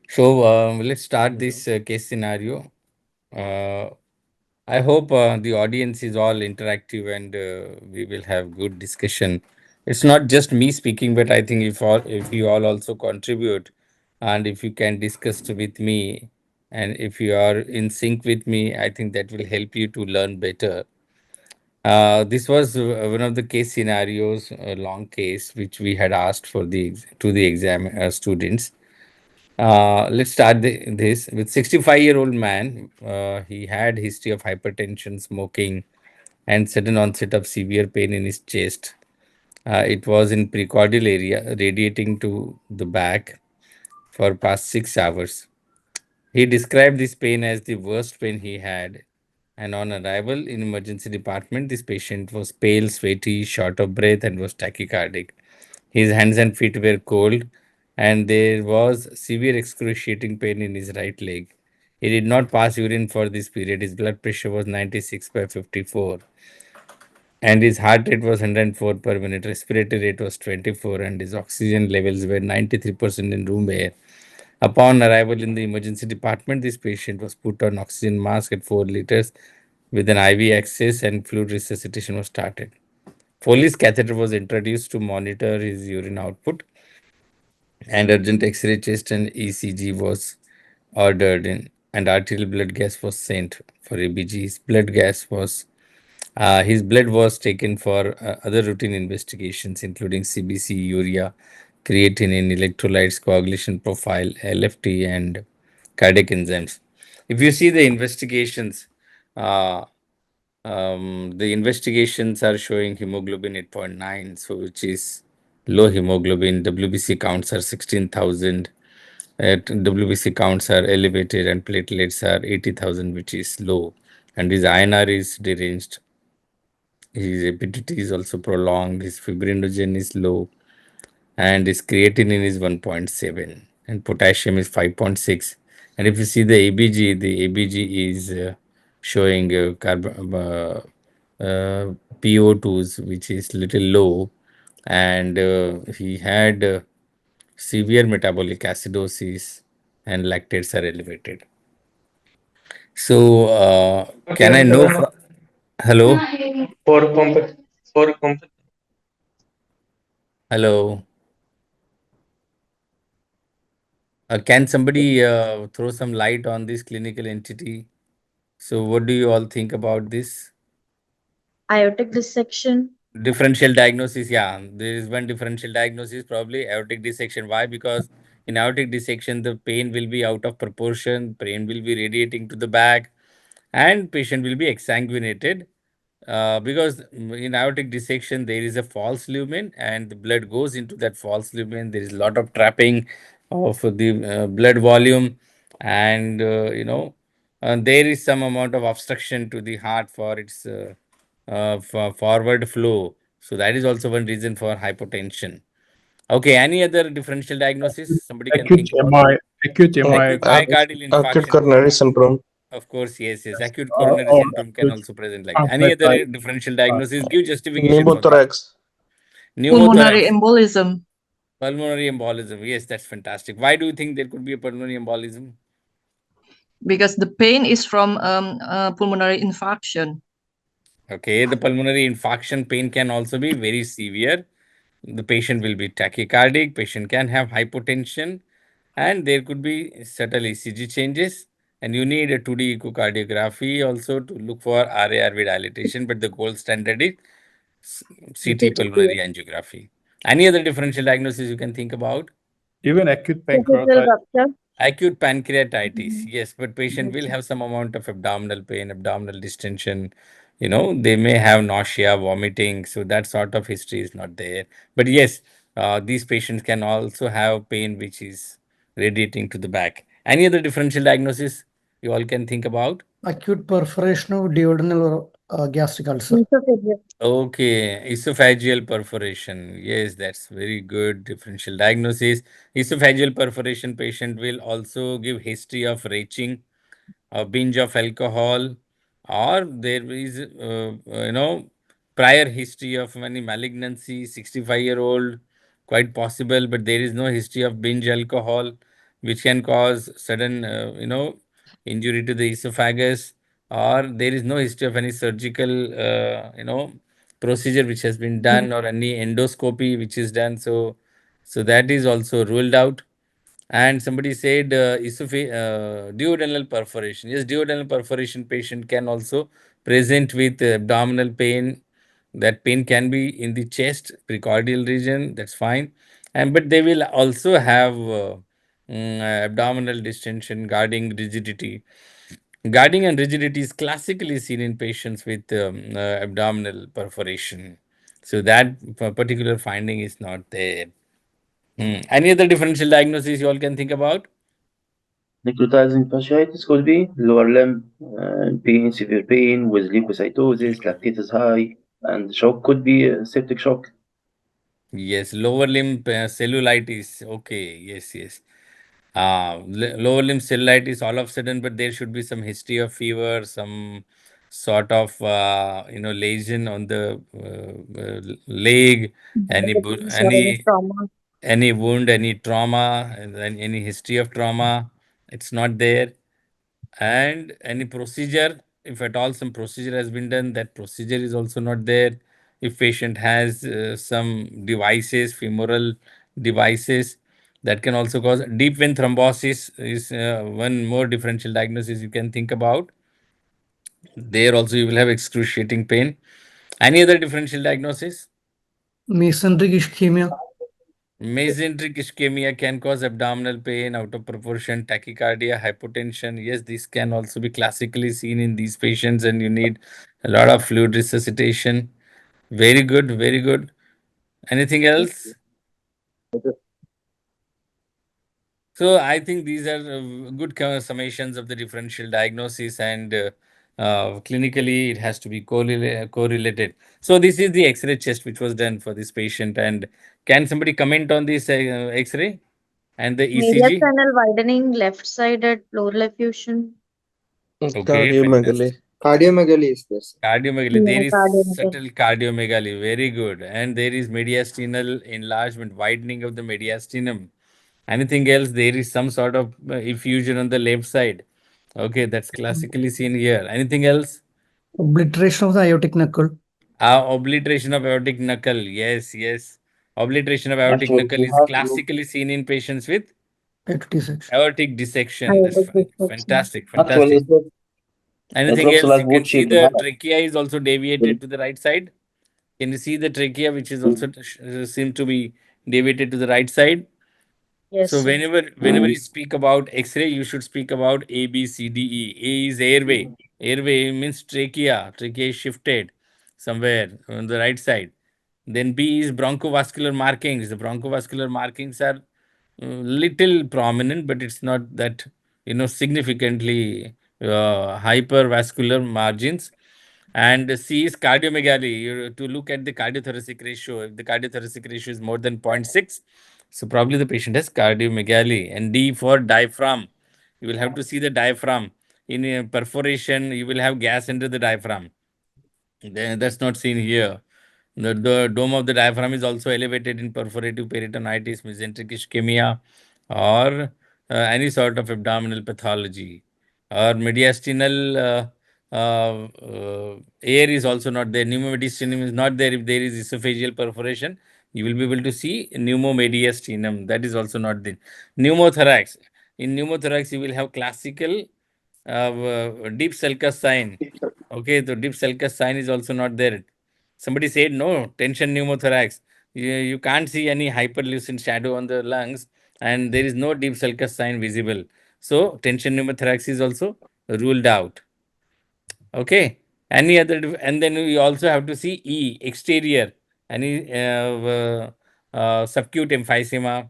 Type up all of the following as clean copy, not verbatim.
So let's start this case scenario. Uh, I hope the audience is all interactive and we will have good discussion. It's not just me speaking, but I think if you all also contribute, and if you can discuss with me, and if you are in sync with me, I think that will help you to learn better. This was one of the case scenarios, a long case, which we had asked for to the exam students. Let's start this with 65-year-old man. He had history of hypertension, smoking, and sudden onset of severe pain in his chest. It was in precordial area, radiating to the back for past 6 hours. He described this pain as the worst pain he had. And on arrival in emergency department, this patient was pale, sweaty, short of breath, and was tachycardic. His hands and feet were cold, and there was severe excruciating pain in his right leg. He did not pass urine for this period. His blood pressure was 96 by 54, and his heart rate was 104 per minute. Respiratory rate was 24, and his oxygen levels were 93% in room air. Upon arrival in the emergency department, this patient was put on oxygen mask at 4 liters with an IV access, and fluid resuscitation was started. Foley's catheter was introduced to monitor his urine output, and urgent X-ray chest and ECG was ordered in, and arterial blood gas was sent for ABG. His blood was taken for other routine investigations, including CBC, urea, creatinine, electrolytes, coagulation profile, LFT, and cardiac enzymes. If you see uh, the investigations are showing hemoglobin 8.9, so which is low hemoglobin. WBC counts are 16,000. WBC counts are elevated, and platelets are 80,000, which is low. And his INR is deranged. His apetite is also prolonged. His fibrinogen is low, and his creatinine is 1.7, and potassium is 5.6. And if you see the ABG is showing PO2s, which is little low, and he had severe metabolic acidosis, and lactates are elevated. So, Okay, can I know from hello? for complex for complex Hello. Can somebody throw some light on this clinical entity? So, what do you all think about this? Aortic dissection. Differential diagnosis, yeah, there is one differential diagnosis, probably aortic dissection. Why? Because in aortic dissection, the pain will be out of proportion, pain will be radiating to the back, and patient will be exsanguinated. Because in aortic dissection, there is a false lumen, and the blood goes into that false lumen. There is a lot of trapping of the blood volume, and there is some amount of obstruction to the heart for its for forward flow. So that is also one reason for hypotension. Okay, any other differential diagnosis somebody can Acute think about? MI, acute uh, MI. Acute myocardial acute infarction. coronary syndrome. Of course, yes, yes. Yes. Acute coronary Or syndrome can acute also present like that. Any other pancreatitis. differential Uh, diagnosis? Give justification for that. Pneumothorax. Pulmonary Pneumothorax, embolism. pulmonary embolism. Yes, that's fantastic. Why do you think there could be a pulmonary embolism? Because the pain is from pulmonary infarction. Okay, the pulmonary infarction pain can also be very severe. The patient will be tachycardic, patient can have hypotension, and there could be subtle ECG changes. And you need a 2D echocardiography also to look for RA-RV dilatation, but the gold standard is CT pulmonary angiography. Any other differential diagnosis you can think about? Even acute Superficial pancreatitis. rupture. Acute pancreatitis, Mhm. yes, but patient will have some amount of abdominal pain, abdominal distension, They may have nausea, vomiting. So that sort of history is not there. But yes, these patients can also have pain which is radiating to the back. Any other differential diagnosis you all can think about? Acute perforation of duodenal or gastric ulcer. Esophageal. Okay, esophageal perforation. Yes, that's very good differential diagnosis. Esophageal perforation patient will also give history of retching, a binge of alcohol, or there is, prior history of any malignancy, 65-year-old, quite possible, but there is no history of binge alcohol, which can cause sudden, injury to the esophagus, or there is no history of any surgical, procedure which has been done, or any endoscopy which is done. So that is also ruled out. And somebody said duodenal perforation. Yes, duodenal perforation patient can also present with abdominal pain. That pain can be in the chest, precordial region. That's fine. And but they will also have abdominal distension, guarding rigidity. Guarding and rigidity is classically seen in patients with abdominal perforation. So that particular finding is not there. Any other differential diagnosis you all can think about? Necrotizing fasciitis could be lower limb pain, severe pain with leukocytosis, lactate is high, and shock could be septic shock. Yes, lower limb cellulitis. Okay, yes, yes. Lower limb cellulitis all of a sudden, but there should be some history of fever, some sort of lesion on the leg, Diabetes or any any trauma. wound, any trauma, and then any history of trauma. It's not there. And any procedure, if at all some procedure has been done, that procedure is also not there. If patient has some devices, femoral devices, that can also cause deep vein thrombosis is one more differential diagnosis you can think about. There also you will have excruciating pain. Any other differential diagnosis? Mesenteric ischemia. Mesenteric ischemia can cause abdominal pain, out of proportion, tachycardia, hypotension. Yes, this can also be classically seen in these patients, and you need a lot of fluid resuscitation. Very good, very good. Anything else? So I think these are good summations of the differential diagnosis, and clinically it has to be correlated. So this is the X-ray chest which was done for this patient. And can somebody comment on this X-ray and the Medial ECG? channel widening, left sided pleural effusion. Okay, Cardiomegaly. fantastic. Cardiomegaly is there, sir. Cardiomegaly. There Yeah, is cardiomegaly. subtle cardiomegaly. Very good. And there is mediastinal enlargement, widening of the mediastinum. Anything else? There is some sort of effusion on the left side. Okay, that's classically seen here. Anything else? Obliteration of the aortic knuckle. Obliteration of aortic knuckle. Yes, yes. Obliteration of aortic Actually, knuckle we is have to, classically seen in patients with Aortic dissection. aortic dissection. That's Aortic fine. dissection. Fantastic, actually fantastic. it Anything looks else? like You wood can see shape. the trachea is also deviated to the right side. Can you see the trachea, which is also seem to be deviated to the right side? Yes, So sir. whenever you speak about X-ray, you should speak about A, B, C, D, E. A is airway. Airway means trachea. Trachea is shifted somewhere on the right side. Then B is bronchovascular markings. The bronchovascular markings are little prominent, but it's not that significantly hypervascular margins. And C is cardiomegaly. To look at the cardiothoracic ratio, if the cardiothoracic ratio is more than zero point 0.6, so probably the patient has cardiomegaly. And D for diaphragm. You will have to see the diaphragm. In a perforation, you will have gas under the diaphragm. That's not seen here. The dome of the diaphragm is also elevated in perforative peritonitis, mesenteric ischemia, or any sort of abdominal pathology. Or mediastinal air is also not there. Pneumomediastinum is not there. If there is esophageal perforation, you will be able to see pneumomediastinum. That is also not there. Pneumothorax. In pneumothorax, you will have classical deep sulcus sign. Okay, the deep sulcus sign is also not there. Somebody said no, tension pneumothorax. You can't see any hyperlucent shadow on the lungs, and there is no deep sulcus sign visible. So tension pneumothorax is also ruled out. Okay. Any other, and then we also have to see E, exterior, any subacute emphysema,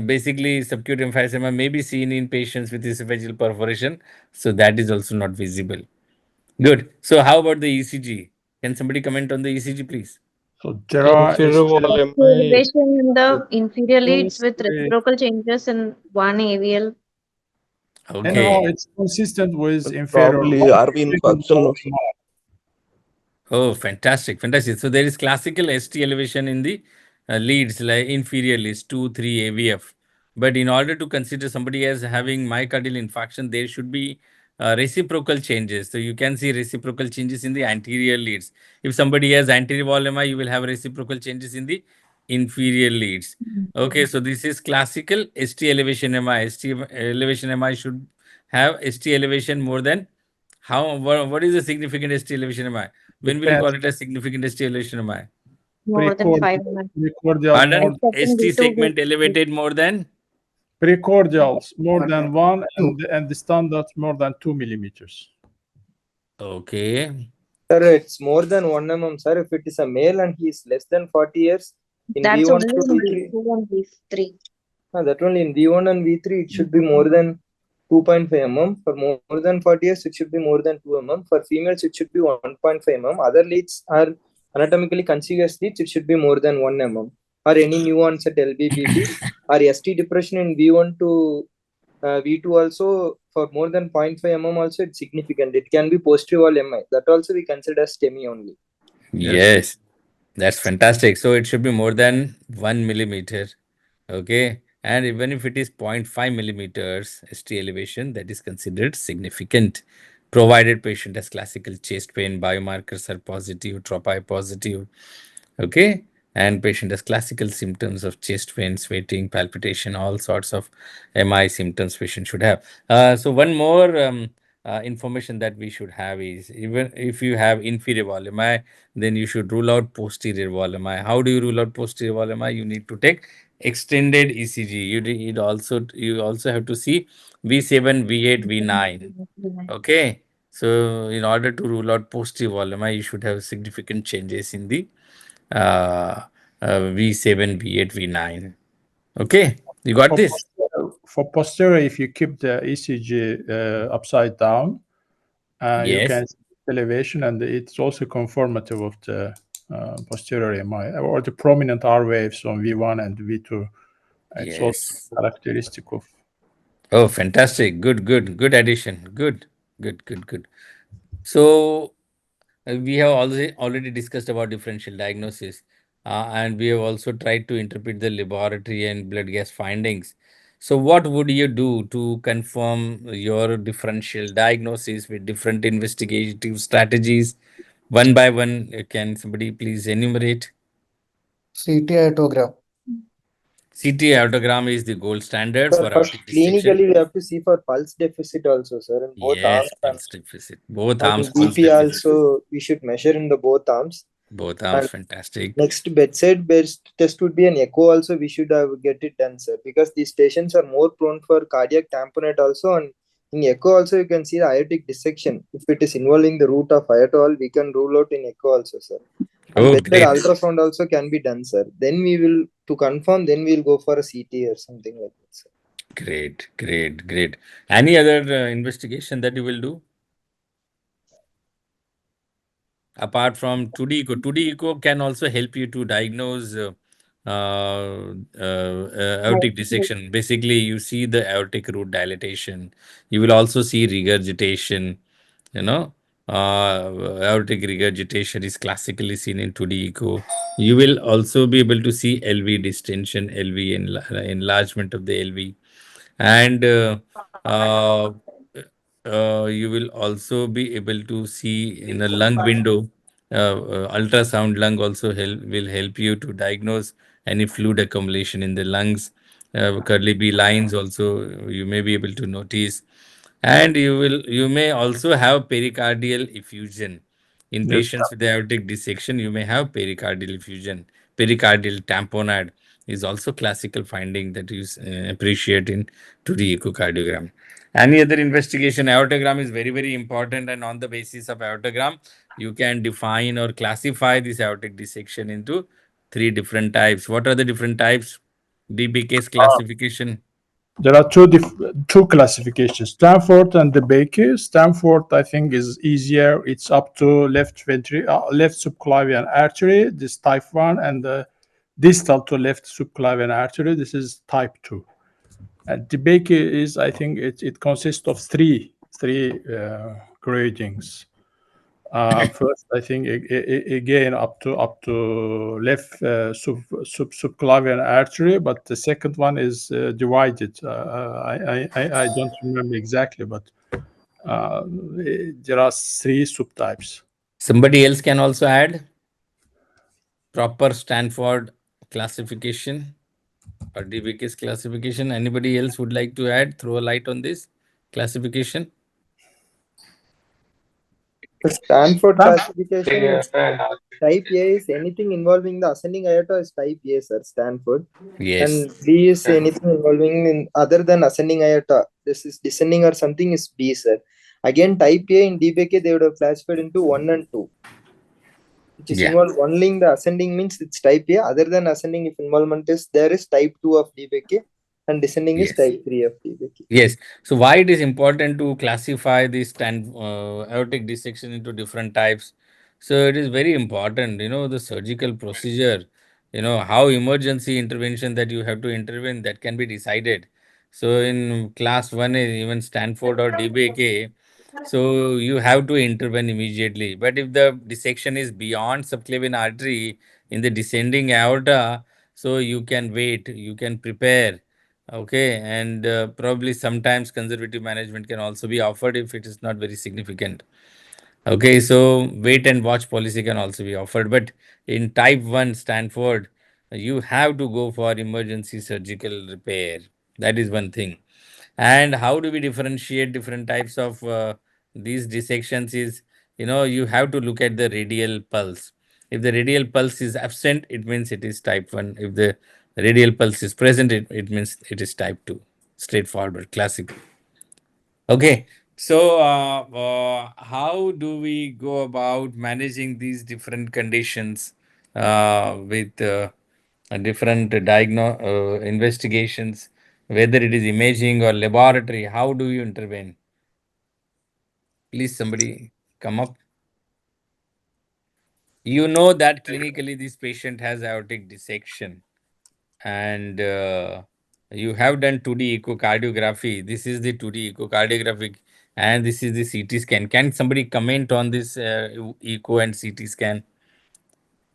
basically subacute emphysema may be seen in patients with esophageal perforation, so that is also not visible. Good. So how about the ECG? Can somebody comment on the ECG, please? So there are Inferior wall ST MI. elevation in the inferior leads with mostly, reciprocal changes in one AVL. Okay. it's consistent with inferior Probably lobe, RV even infarction. though small. Oh, fantastic, fantastic. So there is classical ST elevation in the leads, like inferior leads, 2, 3 AVF. But in order to consider somebody as having myocardial infarction, there should be reciprocal changes. So you can see reciprocal changes in the anterior leads. If somebody has anterior wall MI, you will have reciprocal changes in the inferior leads. Okay, so this is classical ST elevation MI. ST elevation MI should have ST elevation more than how, what is the significant ST elevation MI? When will you call Depends. it a significant ST elevation MI? More than 5 Precordial, mm. precordial more, Pardon? Expecting ST V2, segment V3. elevated more than? precordials more than 1, Two. and the standard more than 2 millimeters. Okay. Sir, it's more than 1 mm, sir. If it is a male and he is less than 40 years, in That's V1 only to in V3, V2 and V3. that only in V1 and V3, it should be more than 2.5 mm. For more than 40 years, it should be more than 2 mm. For females, it should be 1.5 mm. Other leads are anatomically contiguous leads, it should be more than 1 mm. Or any new onset LBBP or ST depression in V1 to V2 also for more than 0.5 mm also it's significant. It can be posterior wall MI. That also we consider as STEMI only. Yes. That's fantastic. So it should be more than 1 millimeter. Okay. And even if it is 0.5 millimeters ST elevation, that is considered significant, provided patient has classical chest pain, biomarkers are positive, tropi positive. Okay. And patient has classical symptoms of chest pain, sweating, palpitation, all sorts of MI symptoms patient should have. So one more information that we should have is, even if you have inferior wall MI, then you should rule out posterior wall MI. How do you rule out posterior wall MI? You need to take extended ECG. You also have to see V7, V8, V9. Okay. So in order to rule out posterior wall MI, you should have significant changes in the uh, V7, V8, V9. Okay, you got For this? posterior, if you keep the ECG upside down, you Yes, can see elevation, and it's also conformative of the posterior MI or the prominent R waves on V1 and V2. It's also yes. characteristic of. Oh, fantastic. Good, good, good addition. Good, good, good, good. So we have already discussed about differential diagnosis, and we have also tried to interpret the laboratory and blood gas findings. So what would you do to confirm your differential diagnosis with different investigative strategies? One by one, can somebody please enumerate? CT aortogram. CT aortogram is the gold standard Sir, for first aortic dissection. clinically we have to see for pulse deficit also, sir, in both Yes, arms and pulse deficit. Both and arms pulse BP deficit. also we should measure in the both arms. Both arms, And fantastic. next bedside best test would be an echo also we should have get it done, sir, because these patients are more prone for cardiac tamponade also, and in echo also you can see the aortic dissection. If it is involving the root of aorta, all we can rule out in echo also, sir. And Oh, bedside great. ultrasound also can be done, sir. Then we will to confirm. Then we'll go for a CT or something like that, sir. Great, great, great. Any other investigation that you will do apart from 2D echo? 2D echo can also help you to diagnose aortic dissection. Basically, you see the aortic root dilatation. You will also see regurgitation. You know, aortic regurgitation is classically seen in 2D echo. You will also be able to see LV distension, LV enlargement of the LV, and uh, you will also be able to see in a lung window. Ultrasound lung also will help you to diagnose any fluid accumulation in the lungs. Curly B lines also you may be able to notice, and you may also have pericardial effusion in Yes. patients with aortic dissection. You may have pericardial effusion, pericardial tamponade. is also classical finding that you appreciate in 2D echocardiogram. Any other investigation? Aortogram is very, very important, and on the basis of aortogram, you can define or classify this aortic dissection into three different types. What are the different types? DBK's classification. There are two classifications, Stanford and the Baker. Stanford, I think, is easier. It's up to left subclavian artery, this type 1, and the distal to left subclavian artery, this is type 2. And the Baker is, I think, it consists of three gradings. First, I think again up to left subclavian artery, but the second one is divided. I don't remember exactly, but there are three subtypes. Somebody else can also add proper Stanford classification or DBK's classification. Anybody else would like to add? Throw a light on this classification. The Stanford classification is type A is anything involving the ascending aorta is type A, sir, Stanford. Yes. And B is anything involving in other than ascending aorta. This is descending or something is B, sir. Again, type A in DBK, they would have classified into 1 and 2. Which is involved only in the ascending means it's type A. Other than ascending, if involvement is there is type 2 of DBK and descending is type 3 of DBK. Yes. So why it is important to classify this aortic dissection into different types? So it is very important, the surgical procedure, how emergency intervention that you have to intervene that can be decided. So in class 1, even Stanford or DBK, so you have to intervene immediately. But if the dissection is beyond subclavian artery in the descending aorta, so you can wait, you can prepare. Okay, and probably sometimes conservative management can also be offered if it is not very significant. Okay, so wait and watch policy can also be offered. But in type 1 Stanford, you have to go for emergency surgical repair. That is one thing. And how do we differentiate different types of these dissections is, you have to look at the radial pulse. If the radial pulse is absent, it means it is type 1. If the radial pulse is present, it means it is type 2. Straightforward, classic. Okay. So, how do we go about managing these different conditions with different investigations, whether it is imaging or laboratory? How do you intervene? Please, somebody come up. You know that clinically this patient has aortic dissection, and you have done 2D echocardiography. This is the 2D echocardiographic, and this is the CT scan. Can somebody comment on this echo and CT scan?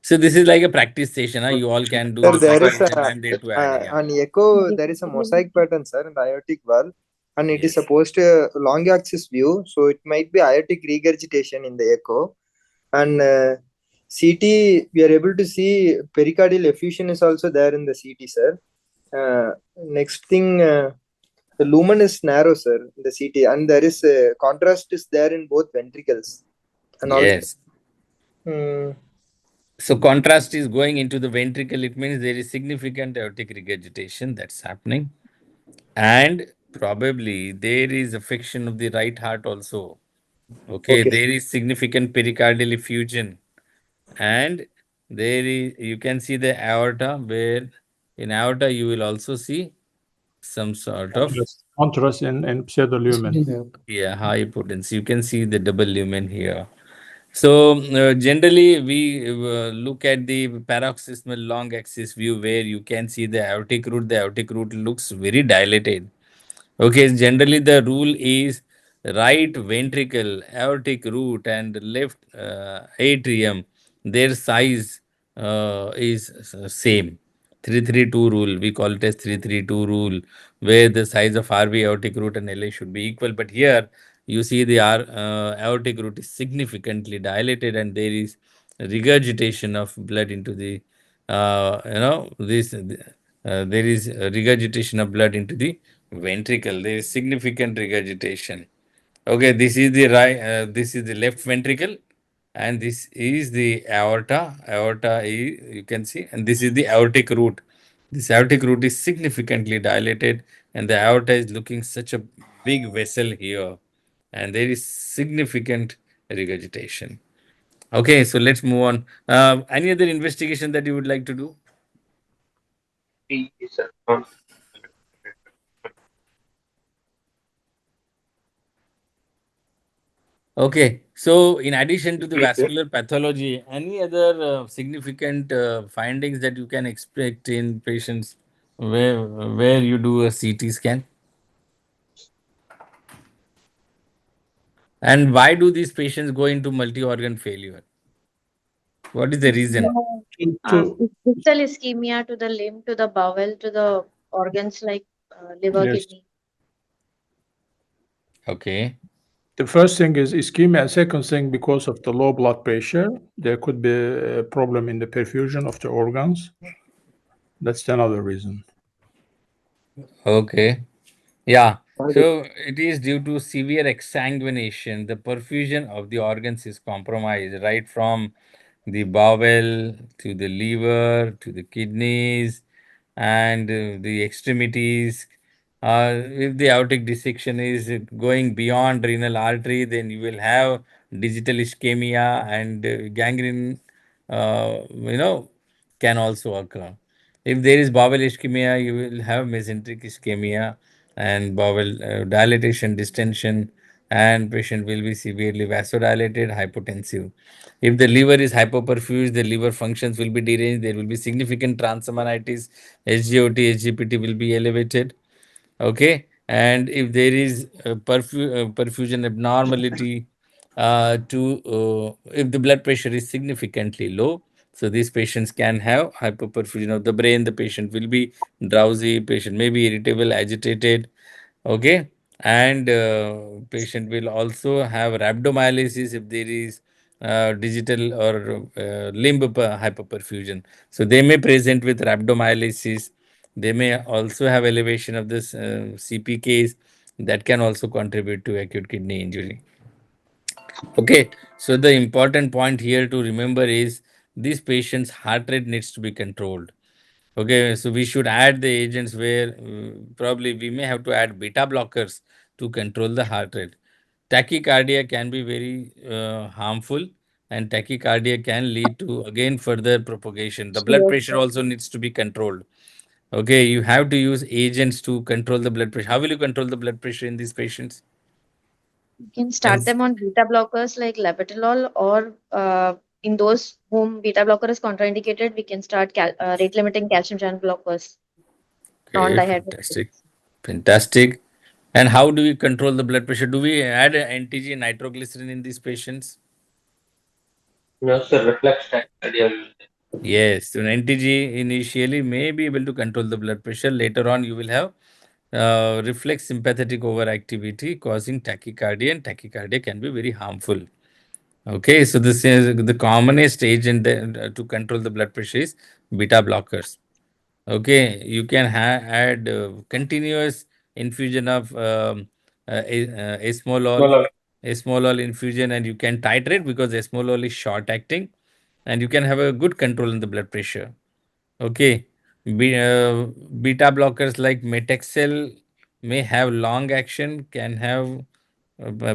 So this is like a practice session. You all can do Sir, the there is practice, and I'm there to add. Yeah. on echo, there is a mosaic pattern, sir, in the aortic valve, and it is supposed to long axis view, so it might be aortic regurgitation in the echo. And CT, we are able to see pericardial effusion is also there in the CT, sir. Next thing, the lumen is narrow, sir, in the CT, and there is contrast is there in both ventricles. And Yes. Also, so contrast is going into the ventricle. It means there is significant aortic regurgitation that's happening. And probably there is affection of the right heart also. Okay, there is significant pericardial effusion. And there is, you can see the aorta, where in aorta you will also see some sort of contrast in pseudolumen. Yeah, high potency. You can see the double lumen here. So generally we look at the paroxysmal long axis view where you can see the aortic root. The aortic root looks very dilated. Okay, generally the rule is right ventricle, aortic root, and left atrium, their size is same. 332 rule, we call it as 332 rule, where the size of RV, aortic root, and LA should be equal. But here you see the aortic root is significantly dilated, and there is regurgitation of blood into the, there is regurgitation of blood into the ventricle. There is significant regurgitation. Okay, this is the right, this is the left ventricle, and this is the aorta. Aorta is, you can see, and this is the aortic root. This aortic root is significantly dilated, and the aorta is looking such a big vessel here, and there is significant regurgitation. Okay, so let's move on. Any other investigation that you would like to do? Yes, sir. Okay, so in addition to the Please, sir. vascular pathology, any other significant findings that you can expect in patients where you do a CT scan? And why do these patients go into multi-organ failure? What is the reason? To Distal ischemia to the limb, to the bowel, to the organs like liver, yes, kidney. Okay, the first thing is ischemia. Second thing, because of the low blood pressure, there could be a problem in the perfusion of the organs. That's another reason. okay. Yeah, so it is due to severe exsanguination. The perfusion of the organs is compromised, right from the bowel to the liver to the kidneys and the extremities. If the aortic dissection is going beyond renal artery, then you will have digital ischemia and gangrene, can also occur. If there is bowel ischemia, you will have mesenteric ischemia and bowel dilatation, distension, and patient will be severely vasodilated, hypotensive. If the liver is hypoperfused, the liver functions will be deranged. There will be significant transaminitis, SGOT, SGPT will be elevated. Okay, and if there is perfusion abnormality if the blood pressure is significantly low, so these patients can have hypoperfusion of the brain. The patient will be drowsy, patient may be irritable, agitated. Okay, and patient will also have rhabdomyolysis if there is digital or limb hypoperfusion. So they may present with rhabdomyolysis. They may also have elevation of this CPKs that can also contribute to acute kidney injury. Okay, so the important point here to remember is this patient's heart rate needs to be controlled. Okay, so we should add the agents where probably we may have to add beta blockers to control the heart rate. Tachycardia can be very harmful, and tachycardia can lead to again further propagation. The blood Yes, pressure sir. also needs to be controlled. Okay, you have to use agents to control the blood pressure. How will you control the blood pressure in these patients? You can start And them on beta blockers like labetalol, or in those whom beta blocker is contraindicated, we can start rate limiting calcium channel blockers, okay, non-dihydrogenase. fantastic, fantastic. And how do we control the blood pressure? Do we add NTG nitroglycerin in these patients? No, sir. Reflex tachycardia. Yes, so an NTG initially may be able to control the blood pressure. Later on, you will have reflex sympathetic overactivity causing tachycardia, and tachycardia can be very harmful. Okay, so this is the commonest agent to control the blood pressure is beta blockers. Okay, you can add continuous infusion of esmolol, Smaller. esmolol infusion, and you can titrate because esmolol is short acting, and you can have a good control in the blood pressure. Okay, beta blockers like Metexel may have long action, can have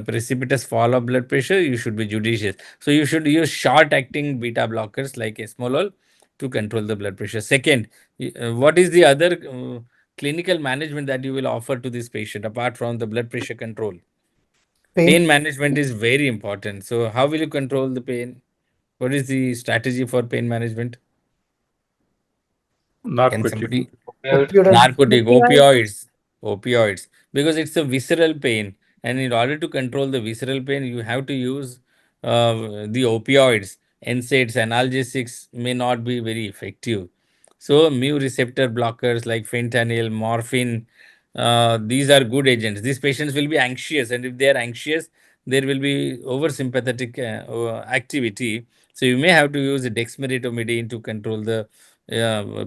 precipitous fall of blood pressure. You should be judicious. So you should use short-acting beta blockers like esmolol to control the blood pressure. Second, what is the other clinical management that you will offer to this patient apart from the blood pressure control? Pain Pain. management is very important. So how will you control the pain? What is the strategy for pain management? Can Narcotic. somebody? Opioid. Opioid. Narcotic, Opioid. opioids, because it's a visceral pain, and in order to control the visceral pain, you have to use the opioids. NSAIDs, analgesics may not be very effective. So, mu receptor blockers like fentanyl, morphine, these are good agents. These patients will be anxious, and if they are anxious, there will be oversympathetic activity. So, you may have to use dexmedetomidine to control the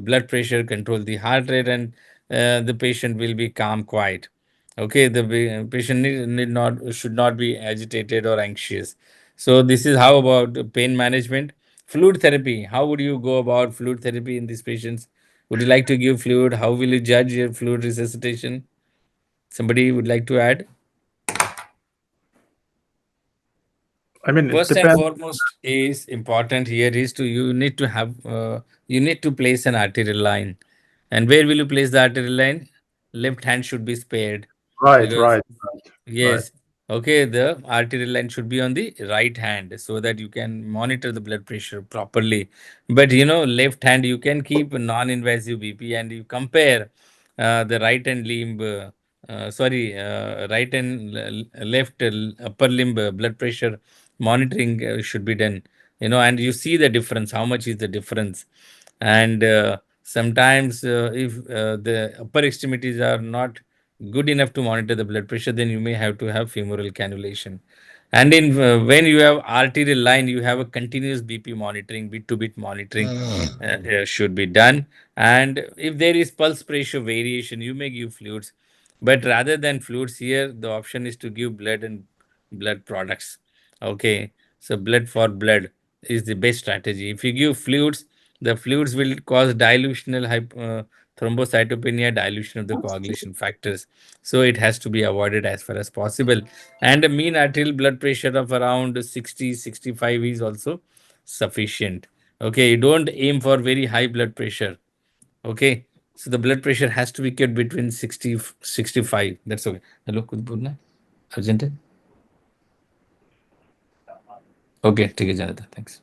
blood pressure, control the heart rate, and the patient will be calm, quiet. Okay, the patient need not should not be agitated or anxious. So this is how about pain management. Fluid therapy. How would you go about fluid therapy in these patients? Would you like to give fluid? How will you judge your fluid resuscitation? Somebody would like to add? I mean, it First and depends. foremost is important here is to you need to have you need to place an arterial line. And where will you place the arterial line? Left hand should be spared Right, because right, right, right. yes. Okay, the arterial line should be on the right hand so that you can monitor the blood pressure properly. But left hand you can keep a non-invasive BP and you compare the right hand limb, right and left upper limb blood pressure monitoring should be done. And you see the difference. How much is the difference? And sometimes, if the upper extremities are not good enough to monitor the blood pressure, then you may have to have femoral cannulation. And in when you have arterial line, you have a continuous BP monitoring, bit to bit monitoring should be done. And if there is pulse pressure variation, you may give fluids. But rather than fluids here, the option is to give blood and blood products. Okay, so blood for blood is the best strategy. If you give fluids, the fluids will cause dilutional thrombocytopenia, dilution of the coagulation factors. So it has to be avoided as far as possible. And a mean arterial blood pressure of around 60, 65 is also sufficient. Okay, you don't aim for very high blood pressure. Okay, so the blood pressure has to be kept between 60, 65. That's okay. Hello, कुछ बोलना है? Urgent है? Okay, ठीक है, जाने दो. Thanks.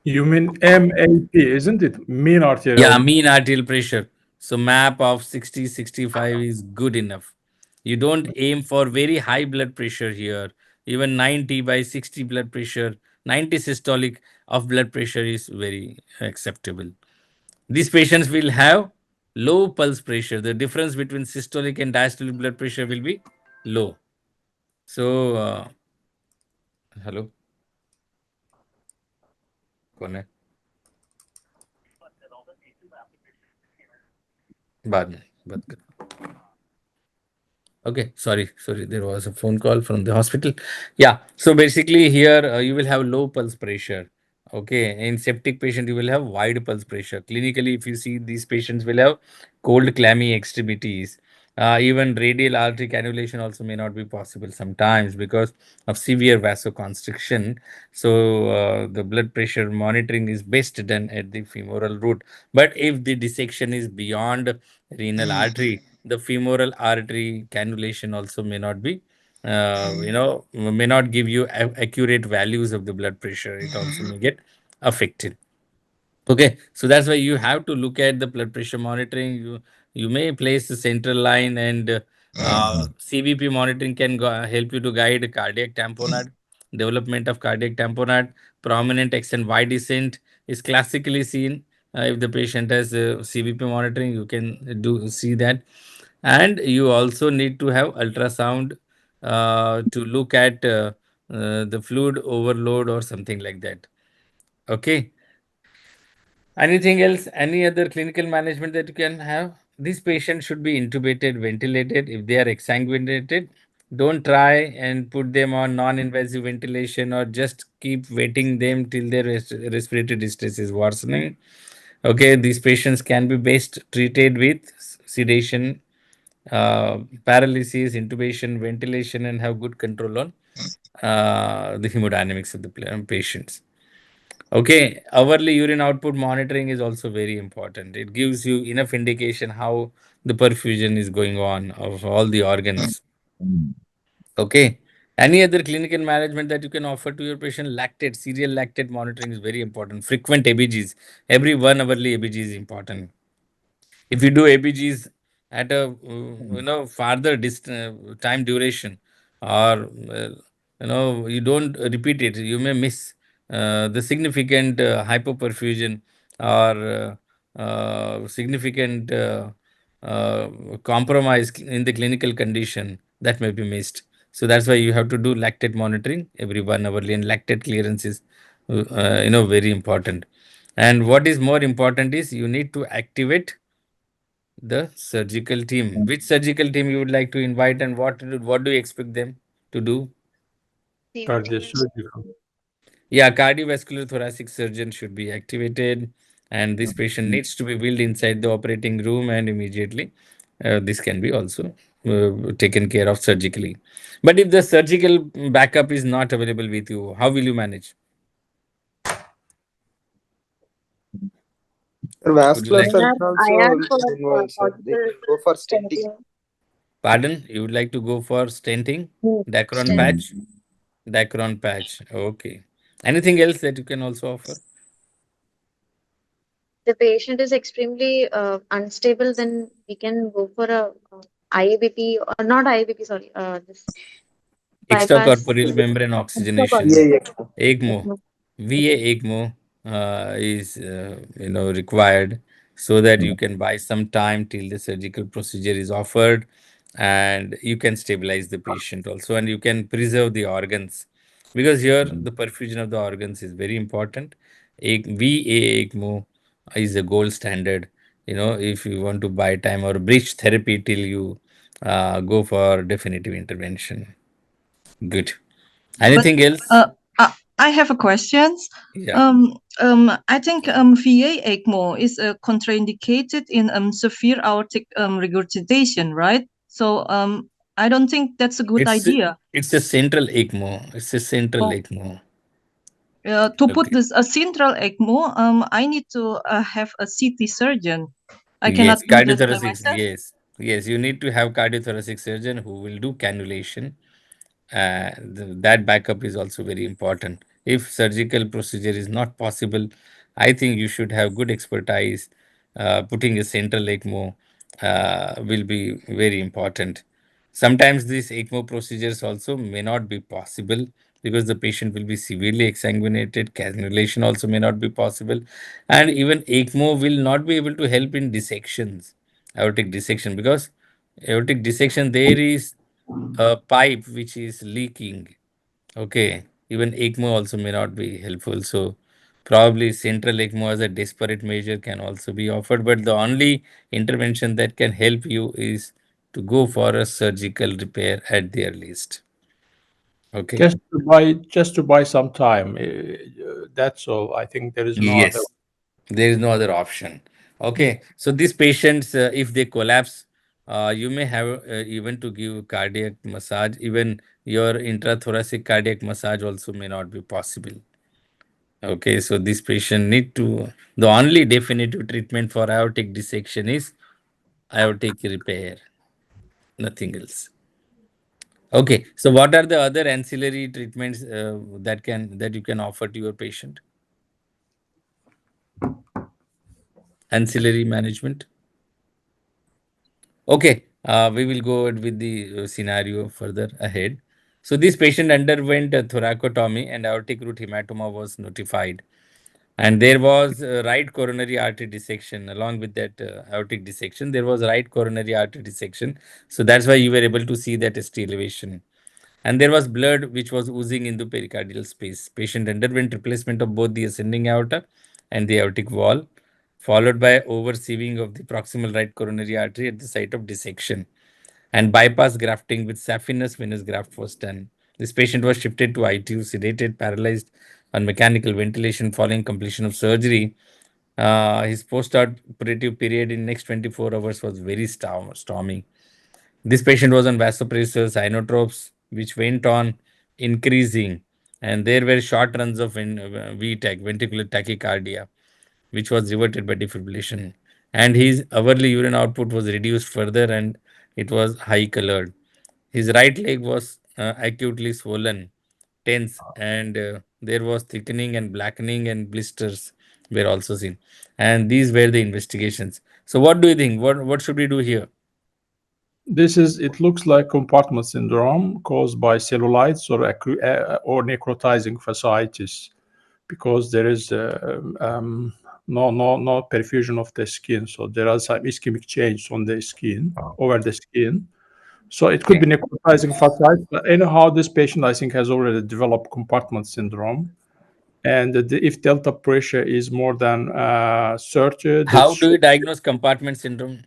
You mean MAP, isn't it? Mean Yeah, arterial. mean arterial pressure. So map of 60, 65 is good enough. You don't aim for very high blood pressure here. Even 90 by 60 blood pressure, 90 systolic of blood pressure is very acceptable. These patients will have low pulse pressure. The difference between systolic and diastolic blood pressure will be low. So, hello, कौन है? बाद में बात कर. Okay, sorry. There was a phone call from the hospital. Yeah, so basically here you will have low pulse pressure. Okay, in septic patient you will have wide pulse pressure. Clinically, if you see these patients will have cold, clammy extremities. Even radial artery cannulation also may not be possible sometimes because of severe vasoconstriction. So the blood pressure monitoring is best done at the femoral root. But if the dissection is beyond renal artery, the femoral artery cannulation also may not be may not give you accurate values of the blood pressure. It also may get affected. Okay, so that's why you have to look at the blood pressure monitoring. You may place the central line, and CBP monitoring can help you to guide cardiac tamponade, development of cardiac tamponade. Prominent X and Y descent is classically seen. If the patient has CBP monitoring, you can do see that. And you also need to have ultrasound to look at the fluid overload or something like that. Okay. Anything else? Any other clinical management that you can have? These patients should be intubated, ventilated. If they are exsanguinated, don't try and put them on non-invasive ventilation or just keep waiting them till their respiratory distress is worsening. Okay, these patients can be best treated with sedation, paralysis, intubation, ventilation, and have good control on the hemodynamics of the patients. Okay, hourly urine output monitoring is also very important. It gives you enough indication how the perfusion is going on of all the organs. Okay. Any other clinical management that you can offer to your patient? Lactate, serial lactate monitoring is very important. Frequent ABGs. Every 1 hourly ABG is important. If you do ABGs at a farther time duration, or you don't repeat it, you may miss the significant hypoperfusion or significant uh, compromise in the clinical condition that may be missed. So that's why you have to do lactate monitoring every 1 hourly, and lactate clearance is very important. And what is more important is you need to activate the surgical team. Which surgical team you would like to invite, and what do you expect them to do? CVT. Cardiac surgical. Yeah, cardiovascular thoracic surgeon should be activated. and this patient needs to be wheeled inside the operating room, and immediately this can be also taken care of surgically. But if the surgical backup is not available with you, how will you manage? Would you Vascular like? surgeon also IR will for be involved, sir. They possible can go for stenting. stenting. Pardon? You would like to go for stenting? Dacron Stent. patch? Dacron patch. Okay. Anything else that you can also offer? The patient is extremely unstable, then we can go for a IABP or not IABP, sorry, this bypass. Extracorporeal membrane oxygenation, Yeah, yeah. ECMO, VA ECMO is required so that you can buy some time till the surgical procedure is offered, and you can stabilize the patient also, and you can preserve the organs, because here the perfusion of the organs is very important. VA ECMO is a gold standard. If you want to buy time or bridge therapy till you go for definitive intervention. Good. But Anything else? I have a questions. Yeah. I think VA ECMO is contraindicated in severe aortic regurgitation, right? So I don't think that's a good It's idea. it's a central ECMO. It's a central Oh, ECMO. to put Okay. this a central ECMO, I need to have a CT surgeon. I cannot Yes, do this by cardiothoracic. myself. Yes. Yes, you need to have cardiothoracic surgeon who will do cannulation. That backup is also very important. If surgical procedure is not possible, I think you should have good expertise. Putting a central ECMO will be very important. Sometimes these ECMO procedures also may not be possible because the patient will be severely exsanguinated. Cannulation also may not be possible, and even ECMO will not be able to help in dissections, aortic dissection, because aortic dissection there is a pipe which is leaking. Okay, even ECMO also may not be helpful. So probably central ECMO as a desperate measure can also be offered, but the only intervention that can help you is to go for a surgical repair at the earliest. Okay. Just to buy some time. That's all. I think there is no other. Yes, there is no other option. Okay, so these patients, if they collapse, you may have even to give cardiac massage. Even your intrathoracic cardiac massage also may not be possible. Okay, so this patient need to, the only definitive treatment for aortic dissection is aortic repair, nothing else. Okay, so what are the other ancillary treatments that you can offer to your patient? Ancillary management. Okay, we will go with the scenario further ahead. So this patient underwent a thoracotomy and aortic root hematoma was notified. And there was right coronary artery dissection along with that aortic dissection. There was right coronary artery dissection. So that's why you were able to see that ST elevation. And there was blood which was oozing into pericardial space. Patient underwent replacement of both the ascending aorta and the aortic wall, followed by oversieving of the proximal right coronary artery at the site of dissection, and bypass grafting with saphenous venous graft was done. This patient was shifted to ITU, sedated, paralyzed on mechanical ventilation following completion of surgery. His post-operative period in next 24 hours was very stormy. This patient was on vasopressors, inotropes, which went on increasing, and there were short runs of VTAC, ventricular tachycardia, which was reverted by defibrillation. And his hourly urine output was reduced further, and it was high colored. His right leg was acutely swollen, tense, and there was thickening and blackening, and blisters were also seen. And these were the investigations. So, what do you think? What should we do here? It looks like compartment syndrome caused by cellulitis or necrotizing fasciitis, because there is no perfusion of the skin. So there are some ischemic change on the skin, over the skin. So it could be necrotizing fasciitis. But anyhow, this patient, I think, has already developed compartment syndrome. And if delta pressure is more than 30, How this do you diagnose compartment syndrome?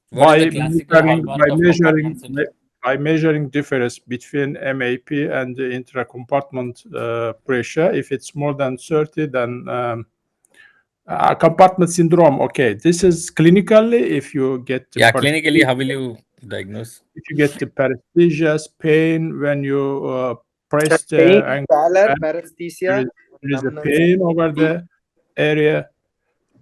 What is the by classical measuring hallmark of compartment syndrome? by measuring difference between MAP and the intracompartment pressure. If it's more than 30, then Compartment syndrome. Okay, this is clinically if you get Yeah, clinically, how will you diagnose? if you get the paresthesias, pain when you press the Pain, ankle, pallor, there paresthesia, is a numbness. pain over the area,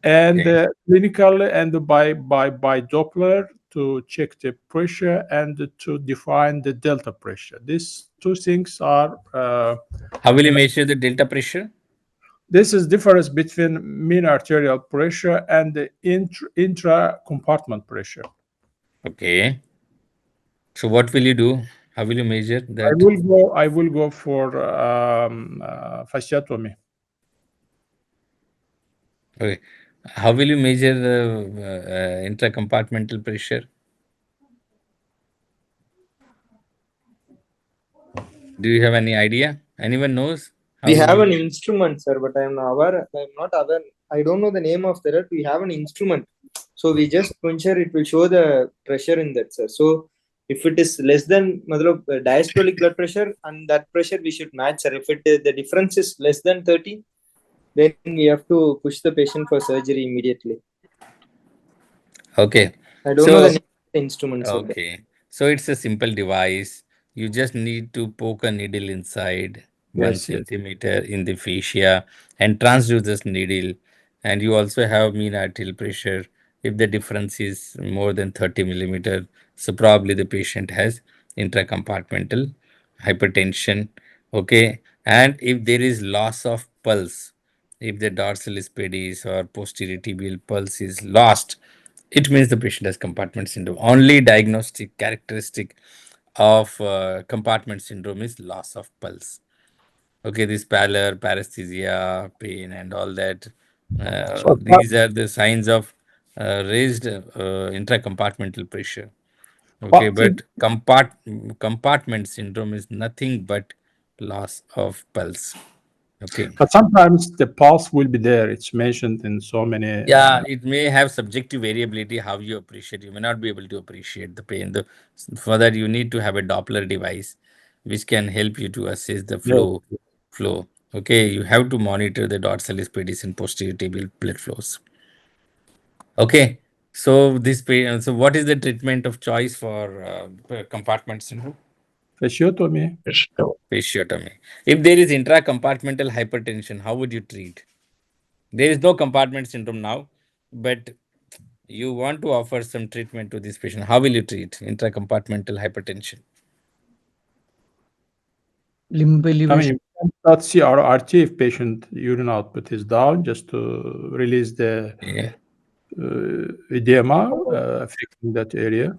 and Okay. clinically and by Doppler to check the pressure and to define the delta pressure. These two things are. How will you measure the delta pressure? This is difference between mean arterial pressure and the intra compartment pressure. Okay. So what will you do? How will you measure that? I will go for fasciotomy. Okay. How will you measure the intracompartmental pressure? Do you have any idea? Anyone knows? We How have will an instrument, sir, but I'm not aware. I don't know the name of that. We have an instrument. So we just puncture, it will show the pressure in that, sir. So if it is less than diastolic blood pressure and that pressure, we should match, sir. If the difference is less than 30, then we have to push the patient for surgery immediately. Okay. I don't know the So name of the instrument, sir. okay. So it's a simple device. You just need to poke a needle inside one Yes, yes. centimeter in the fascia and transduce this needle. And you also have mean arterial pressure. If the difference is more than 30 millimeter, so probably the patient has intracompartmental hypertension. Okay. And if there is loss of pulse, if the dorsalis pedis or posterior tibial pulse is lost, it means the patient has compartment syndrome. Only diagnostic characteristic of compartment syndrome is loss of pulse. Okay, this pallor, paresthesia, pain, and all that. So These are the signs of raised intracompartmental pressure. Okay, but but compartment syndrome is nothing but loss of pulse. Okay. but sometimes the pulse will be there. It's mentioned in so many. Yeah, it may have subjective variability how you appreciate. You may not be able to appreciate the pain. For that, you need to have a Doppler device which can help you to assess the flow. Okay, you have to monitor the dorsalis pedis and posterior tibial blood flows. Okay, so so what is the treatment of choice for compartment syndrome? Fasciotomy. Fasciotomy. If there is intracompartmental hypertension, how would you treat? There is no compartment syndrome now, but you want to offer some treatment to this patient. How will you treat intracompartmental hypertension? Limb I elevation. mean, you cannot see RT if patient urine output is down, just to release the Yeah. edema affecting that area.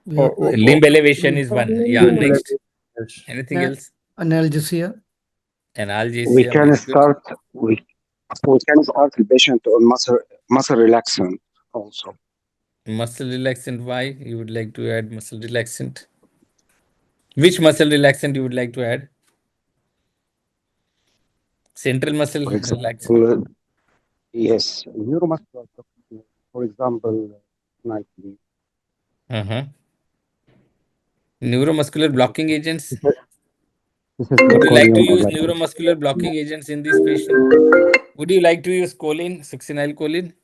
Yeah. Limb elevation is one. Yeah. Next. Yes. Anything else? Analgesia. We Analgesia. can Very good. start we can start the patient on muscle relaxant also. Muscle relaxant. Why you would like to add muscle relaxant? Which muscle relaxant you would like to add? Central muscle For relaxant. example, yes, neuromuscular, for example, nightly. Uh-huh. Neuromuscular blocking agents. This is Would you like to tricorium or use like neuromuscular blocking agents in this patient? Would you like to use choline, succinylcholine?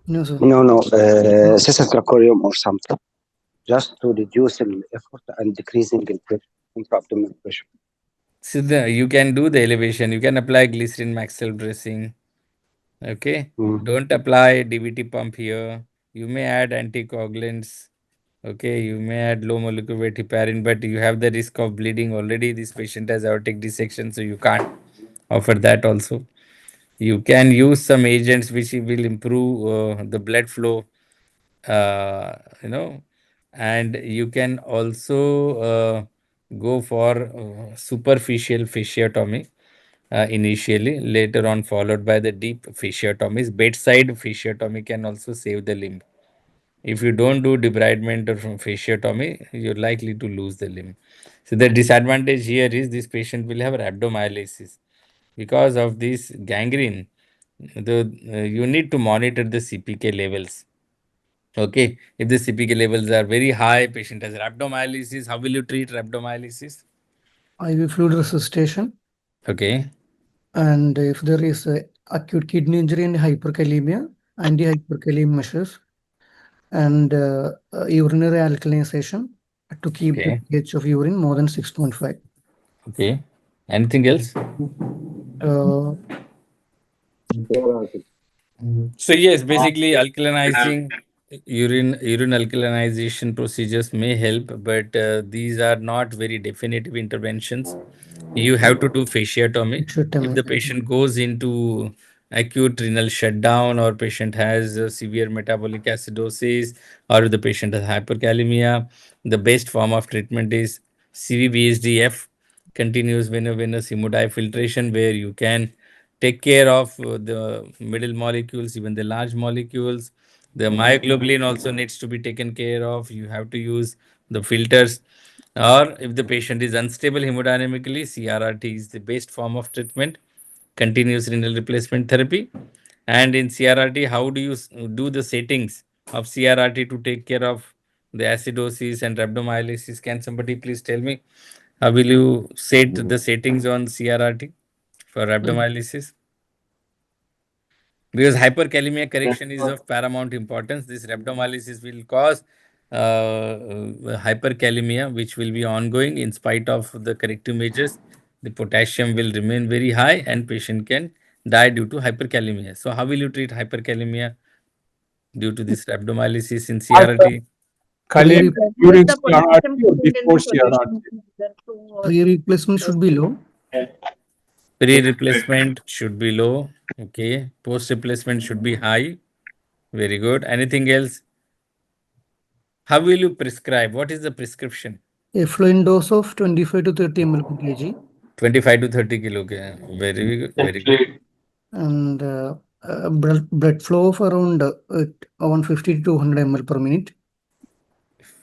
No, sir. no, this is tricorium or something, just to reduce the effort and decreasing the pressure, intra-abdominal pressure. So you can do the elevation. You can apply glycerin maxillary dressing. Okay. Mm. Don't apply DVT pump here. You may add anticoagulants. Okay. You may add low molecular weight heparin, but you have the risk of bleeding already. This patient has aortic dissection, so you can't offer that also. You can use some agents which will improve the blood flow, uh, you know, and you can also go for superficial fasciotomy initially, later on followed by the deep fasciotomies. Bedside fasciotomy can also save the limb. If you don't do debridement or from fasciotomy, you're likely to lose the limb. So the disadvantage here is this patient will have rhabdomyolysis. Because of this gangrene, you need to monitor the CPK levels. Okay, if the CPK levels are very high, patient has rhabdomyolysis. How will you treat rhabdomyolysis? IV fluid resuscitation. Okay. And if there is a acute kidney injury and hyperkalemia, anti-hyperkalemic measures, and urinary alkalization to keep the Okay. pH of urine more than 6.5. Okay. Anything else? Uh, So yes, basically alkalinizing urine alkalinization procedures may help, but these are not very definitive interventions. You have to do fasciotomy. If the patient goes into acute renal shutdown, or patient has severe metabolic acidosis, or if the patient has hyperkalemia, the best form of treatment is CVBSDF, continuous venous hemodiafiltration, where you can take care of the middle molecules, even the large molecules. The myoglobin also needs to be taken care of. You have to use the filters. Or if the patient is unstable hemodynamically, CRRT is the best form of treatment, continuous renal replacement therapy. And in CRRT, how do you do the settings of CRRT to take care of the acidosis and rhabdomyolysis? Can somebody please tell me how will you set the settings on CRRT for rhabdomyolysis? Because hyperkalemia correction is of paramount importance. This rhabdomyolysis will cause hyperkalemia, which will be ongoing in spite of the corrective measures. The potassium will remain very high, and patient can die due to hyperkalemia. So, how will you treat hyperkalemia due to this rhabdomyolysis in CRT? Kalemia during The CRRT potassium or content in before the CRRT? solution is either 2 or Pre-replacement should be low. Pre-replacement should be low. Okay. Post-replacement should be high. Very good. Anything else? How will you prescribe? What is the prescription? Effluent dose of 25 to 30 ml per kg. 25 to 30 kilo. Very good. Very good. And blood flow of around 150 to 200 ml per minute.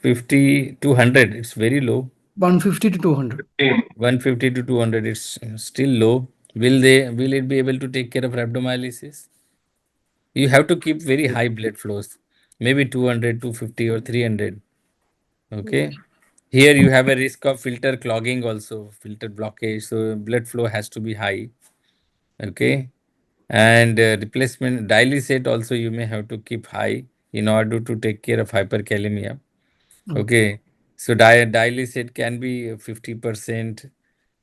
50 to 100. It's very low. 150 to 200. 150 to 200. It's still low. Will it be able to take care of rhabdomyolysis? You have to keep very high blood flows. Maybe 200, 250 or 300. Okay. Here you have a risk of filter clogging also, filter blockage. So blood flow has to be high. Okay. And replacement dialysate also you may have to keep high in order to take care of hyperkalemia. Okay. So dialysate can be 50%,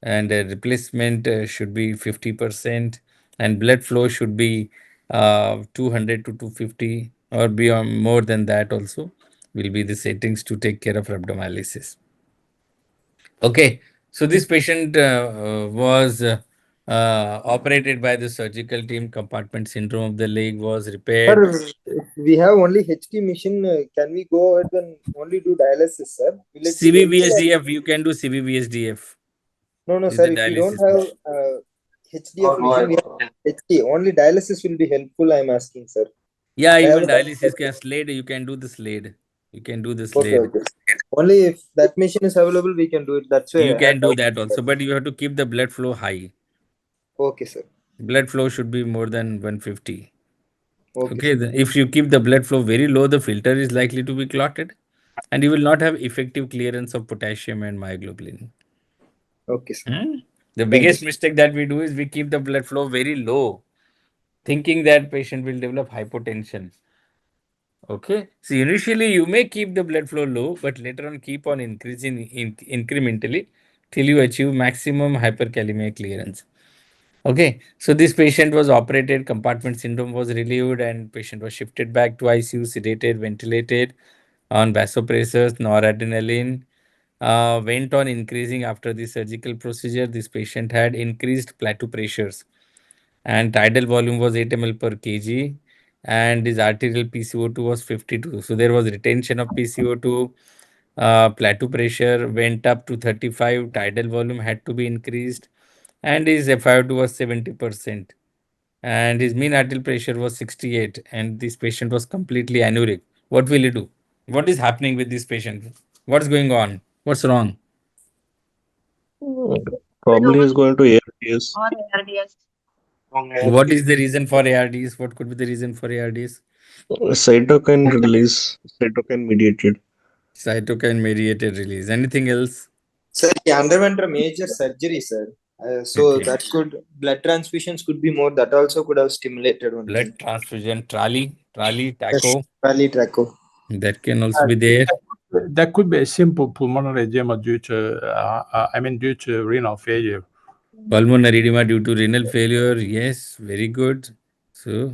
and replacement should be 50%, and blood flow should be 200 to 250, or beyond more than that also will be the settings to take care of rhabdomyolysis. Okay. So this patient was operated by the surgical team. Compartment syndrome of the leg was repaired. Sir, if we have only HT machine, can we go ahead and only do dialysis, sir? Will it be helpful? CVVSDF, you can do CVVSDF. No, Is the sir. If we don't dialysis have machine. HDF machine, we have HT. Only dialysis will be helpful. I'm asking, sir. Yeah, I have even a dialysis can slade. You can do the slade. You can do the okay, slade. okay. Only if that machine is available, we can do it. That's why You I had can do doubt. that also, but you have to keep the blood flow high. Okay, sir. Blood flow should be more than 150. Okay, Okay, sir. if you keep the blood flow very low, the filter is likely to be clotted, and you will not have effective clearance of potassium and myoglobin. Okay, sir. Hmm? The Thank you, biggest sir. mistake that we do is we keep the blood flow very low, thinking that patient will develop hypotension. Okay. So initially you may keep the blood flow low, but later on keep on increasing incrementally till you achieve maximum hyperkalemia clearance. Okay. So this patient was operated, compartment syndrome was relieved, and patient was shifted back to ICU, sedated, ventilated on vasopressors, noradrenaline. Went on increasing after the surgical procedure. This patient had increased plateau pressures, and tidal volume was 8 ml per kg, and his arterial PCO2 was 52. So there was retention of PCO2. Plateau pressure went up to 35. Tidal volume had to be increased, and his FiO2 was 70%. And his mean arterial pressure was 68. And this patient was completely anuric. What will you do? What is happening with this patient? What's going on? What's wrong? Probably is going to ARDS. or ARDS. What is the reason for ARDs? What could be the reason for ARDs? Cytokine release, cytokine mediated. Cytokine mediated release. Anything else? Sir, he underwent a major surgery, sir. So Okay. that could blood transfusions could be more. That also could have stimulated one Blood thing. transfusion, trolley, Yes, taco, Rally Traco. that can also be there. That could be a simple pulmonary edema due to renal failure. Pulmonary edema due to renal failure. Yes, very good. So,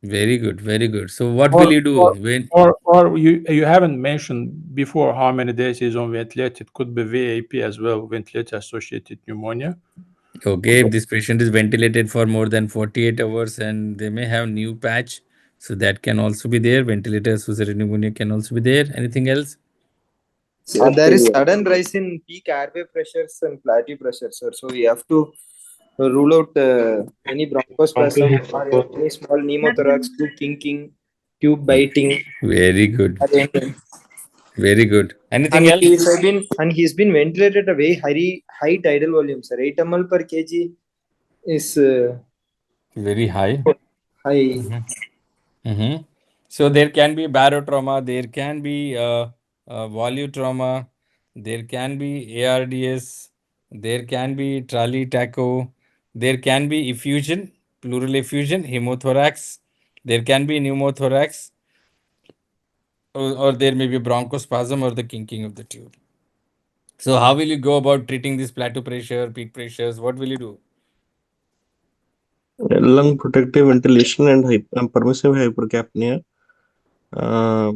very good, very good. So, what will Or, you do or, when? or you haven't mentioned before how many days he's on ventilator. It could be VAP as well, ventilator associated pneumonia. Okay, if this patient is ventilated for more than 48 hours and they may have new patch, so that can also be there. Ventilator associated pneumonia can also be there. Anything else? So there is sudden rise in peak airway pressures and plateau pressure, sir. So we have to rule out any bronchospasm or any small pneumothorax, tube kinking, tube biting. Very good. Very good. Anything And else? he's been ventilated at a very high tidal volume, sir. 8 ml per kg is Very high. high. Mm-hmm. So there can be barotrauma, there can be volute trauma, there can be ARDS, there can be trolley taco, there can be effusion, pleural effusion, hemothorax, there can be pneumothorax, or there may be bronchospasm or the kinking of the tube. So how will you go about treating this plateau pressure, peak pressures? What will you do? Lung protective ventilation and permissive hypercapnia. Uh,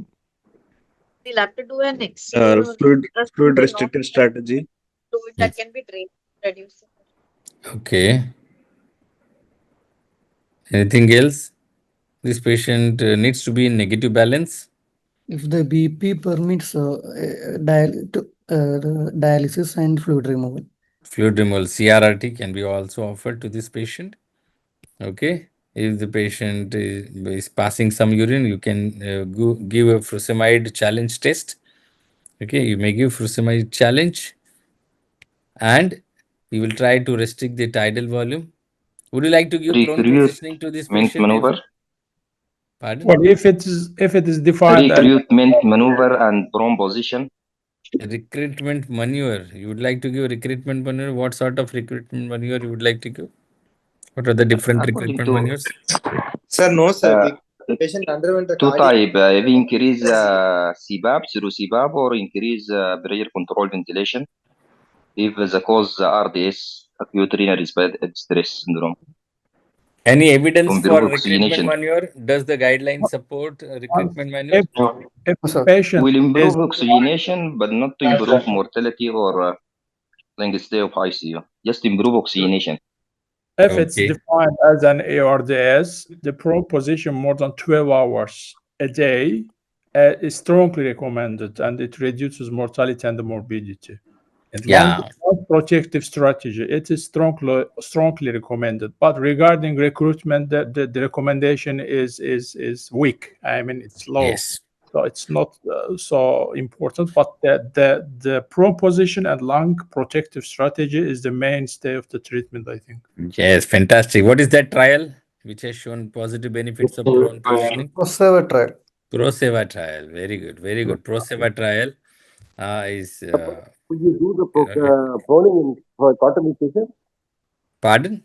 We'll have to do an X-ray or fluid ultrasound fluid to know restricted strategy. fluid that can be drained, reducing. Okay. Anything else? This patient needs to be in negative balance. If the BP permits dialysis and fluid removal. Fluid removal, CRRT, can be also offered to this patient. Okay. If the patient is passing some urine, you can give a furosemide challenge test. Okay. You may give furosemide challenge and you will try to restrict the tidal volume. Would you like to give prone positioning to this Recruitment patient? maneuver, Pardon? Well, if it is defined as recruitment maneuver and prone position. Recruitment maneuver. You would like to give recruitment maneuver. What sort of recruitment maneuver you would like to give? What are the different According recruitment to maneuvers? Sir, no, sir. uh, The patient underwent a two cardiac. type, if increase CPAP, zero CPAP, or increase pressure control ventilation. If the cause RDS, acute renal distress syndrome, Any to evidence for improve recruitment oxygenation. maneuver? Does the guideline support recruitment maneuver? if No, sir. patient Will is improve oxygenation, but not to improve mortality or length stay of ICU. Just improve oxygenation. if it's Okay. defined as an ARDS, the prone position more than 12 hours a day is strongly recommended, and it reduces mortality and morbidity. And Yeah. lung protective strategy, it is strongly recommended. But regarding recruitment, the recommendation is weak. I mean, it's low. Yes. So it's not so important, but the prone position and lung protective strategy is the mainstay of the treatment, I think. Yes. Fantastic. What is that trial which has shown positive benefits of prone positioning? Proseva trial. ProSeva trial. Very good. Very good. ProSeva trial is. Could you do the You know, proning in thoracotomy patient? pardon?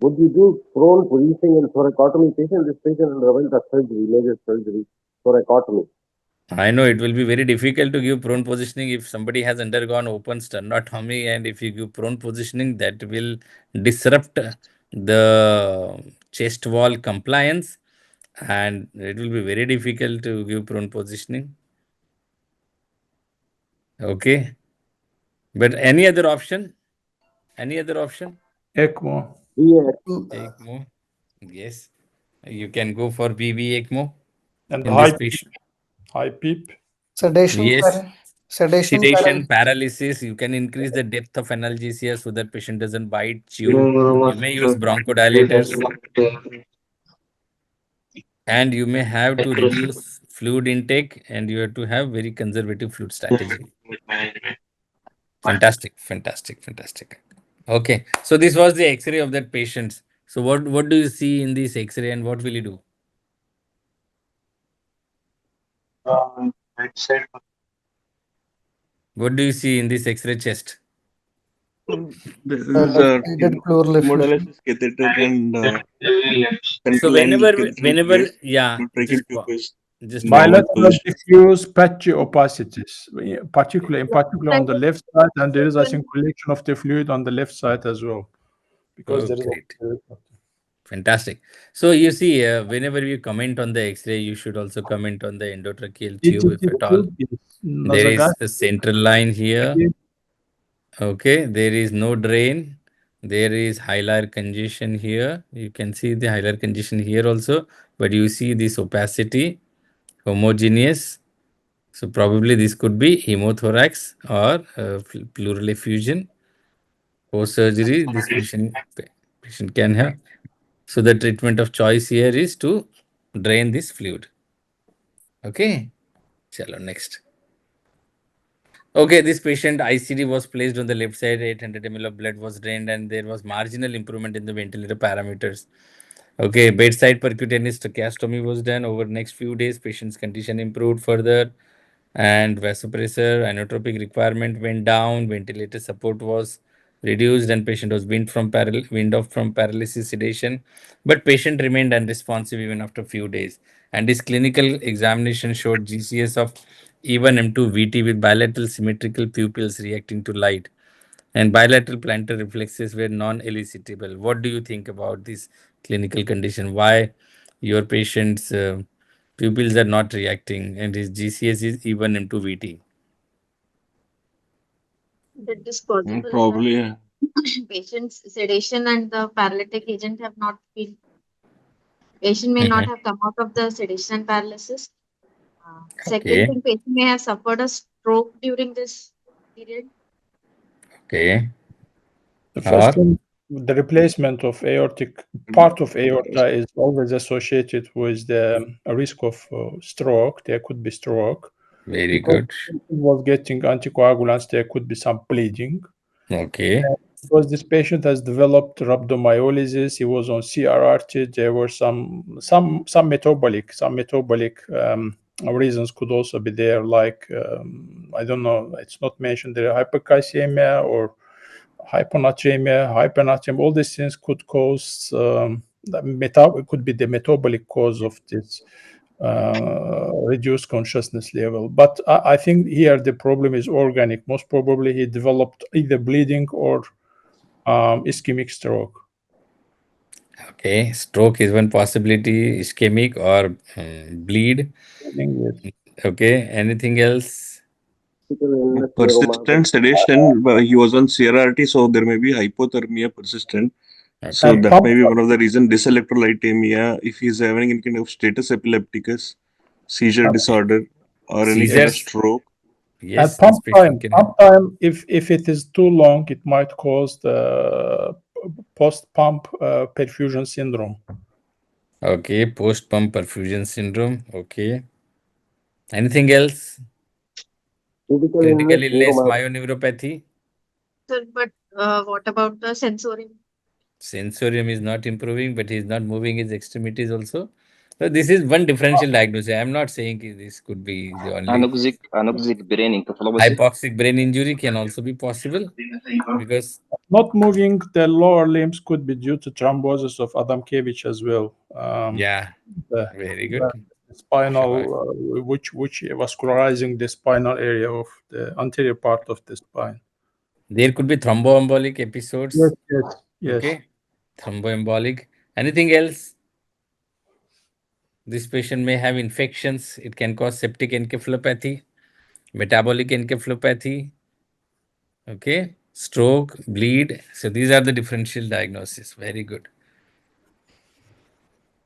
Would you do prone positioning in thoracotomy patient? This patient underwent a surgery, major surgery, thoracotomy. I know it will be very difficult to give prone positioning if somebody has undergone open sternotomy, and if you give prone positioning, that will disrupt the chest wall compliance, and it will be very difficult to give prone positioning. Okay. But any other option? Any other option? ECMO. Yeah. ECMO. Yes. You can go for BB ECMO And in this patient. high PEEP. Sedation. Yes. Sedation. Sedation, paralysis. You can increase the depth of analgesia so that patient doesn't bite, chew. You may use bronchodilators, and you may have to reduce fluid intake, and you have to have very conservative fluid strategy. Fantastic, fantastic, fantastic. Okay, so this was the X-ray of that patient. So what do you see in this X-ray, and what will you do? What do you see in this X-ray chest? This is left-sided pleural effusion. hemodialysis catheter and So central line catheter whenever, placed. yeah, Tracheal tube is just one normal minute. Bilateral position. diffuse patchy opacities, in particular on the Like left side, and there is, I think, collection of the fluid on the left side as well, because Oh, there is great. a Fantastic. So you see, whenever you comment on the X-ray, you should also comment on the endotracheal tube, if ETT at all. tube is There is nasogastric. a central line here. Okay, there is no drain. There is hilar congestion here. You can see the hilar congestion here also, but you see this opacity, homogeneous. So probably this could be hemothorax or pleural effusion. Post surgery, this patient can have. So the treatment of choice here is to drain this fluid. Okay. Chalo, next. Okay, this patient ICD was placed on the left side, 800 ml of blood was drained, and there was marginal improvement in the ventilator parameters. Okay, bedside percutaneous tracheostomy was done. Over next few days, patient's condition improved further, and vasopressor, inotropic requirement went down, ventilator support was reduced, and patient was weaned off from paralysis sedation. But patient remained unresponsive even after few days. And his clinical examination showed GCS of even M2 VT with bilateral symmetrical pupils reacting to light. And bilateral plantar reflexes were non-elicitable. What do you think about this clinical condition? Why your patient's pupils are not reacting and his GCS is even M2 VT? that is possible that Probably patient's sedation and the paralytic agent have not been, patient may not Mhm. have come out of the sedation and paralysis. Second Okay, thing, patient may have suffered a stroke during this period. okay. The Or first one, the replacement of part of aorta is always associated with the risk of stroke. There could be stroke. very Because good. he was getting anticoagulants, there could be some bleeding. Okay, Because this patient has developed rhabdomyolysis, he was on CRRT. There were some metabolic reasons could also be there, like I don't know, it's not mentioned there, hypercalcemia or hyponatremia, hypernatremia. All these things could cause it could be the metabolic cause of this reduced consciousness level. But I think here the problem is organic. Most probably he developed either bleeding or ischemic stroke. okay. Stroke is one possibility, ischemic or bleed. Yes. Okay, anything else? persistent sedation. He was on CRRT, so there may be hypothermia persistent. So Okay, And that pump, may be one of the reason. Dyselectrolytemia, if he's having any kind of status epilepticus, seizure disorder, or any kind of seizures. stroke. Yes, this patient can have. pump time, if it is too long, it might cause the post-pump perfusion syndrome. Okay, post pump perfusion syndrome. Okay, anything else? Critical illness, myoneuropathy. Sir, but what about the sensorium? Sensorium is not improving, but he's not moving his extremities also. So this is one differential diagnosis. I am not saying this could be the only. Anoxic brain encephalopathy. Hypoxic brain injury can also be possible because Not moving the lower limbs could be due to thrombosis of Adamkiewicz as well. yeah, The, very the good. spinal, Sure. which vascularizing the spinal area of the anterior part of the spine. There could be thromboembolic Yes, episodes. yes, yes. Okay, thromboembolic. Anything else? This patient may have infections. It can cause septic encephalopathy, metabolic encephalopathy. Okay, stroke, bleed. So these are the differential diagnosis. Very good.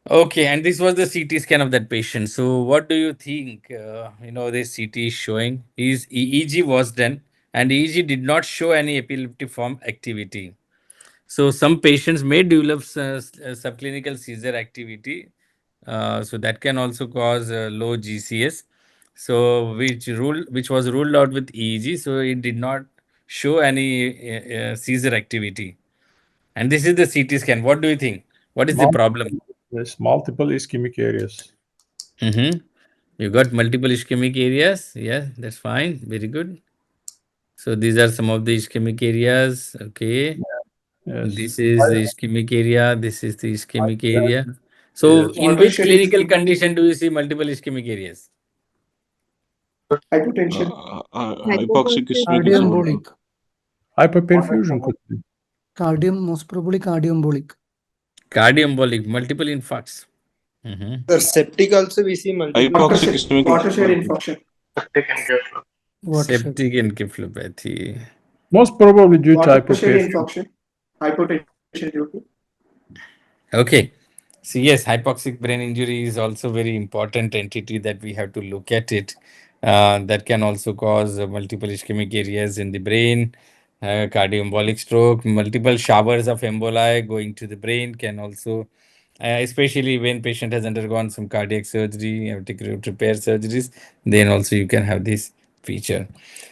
Okay, and this was the CT scan of that patient. So what do you think? This CT is showing his EEG was done, and EEG did not show any epileptiform activity. So some patients may develop subclinical seizure activity. So that can also cause low GCS. So which was ruled out with EEG. So it did not show any seizure activity. And this is the CT scan. What do you think? What is the problem? Yes, multiple ischemic areas. You got multiple ischemic areas. Yeah, that's fine. Very good. So these are some of the ischemic areas. Okay. Yes. This is the ischemic area. This is the ischemic area. So Yes. in which clinical condition do you see multiple ischemic areas? Hypotension. Hypoxic ischemic is one. Cardioembolic. Hyperperfusion could be. Most probably cardioembolic. Cardioembolic, multiple infarcts. Mhm. Sir, septic also we see multiple. Hypoxic ischemic Watershed is infarction. Watershed. Septic encephalopathy. Most probably due to Watershed hypoperfusion. infarction. Hypotension due to. Okay. So yes, hypoxic brain injury is also very important entity that we have to look at it. That can also cause multiple ischemic areas in the brain, cardioembolic stroke, multiple showers of emboli going to the brain can also, especially when patient has undergone some cardiac surgery, aortic root repair surgeries, then also you can have this feature.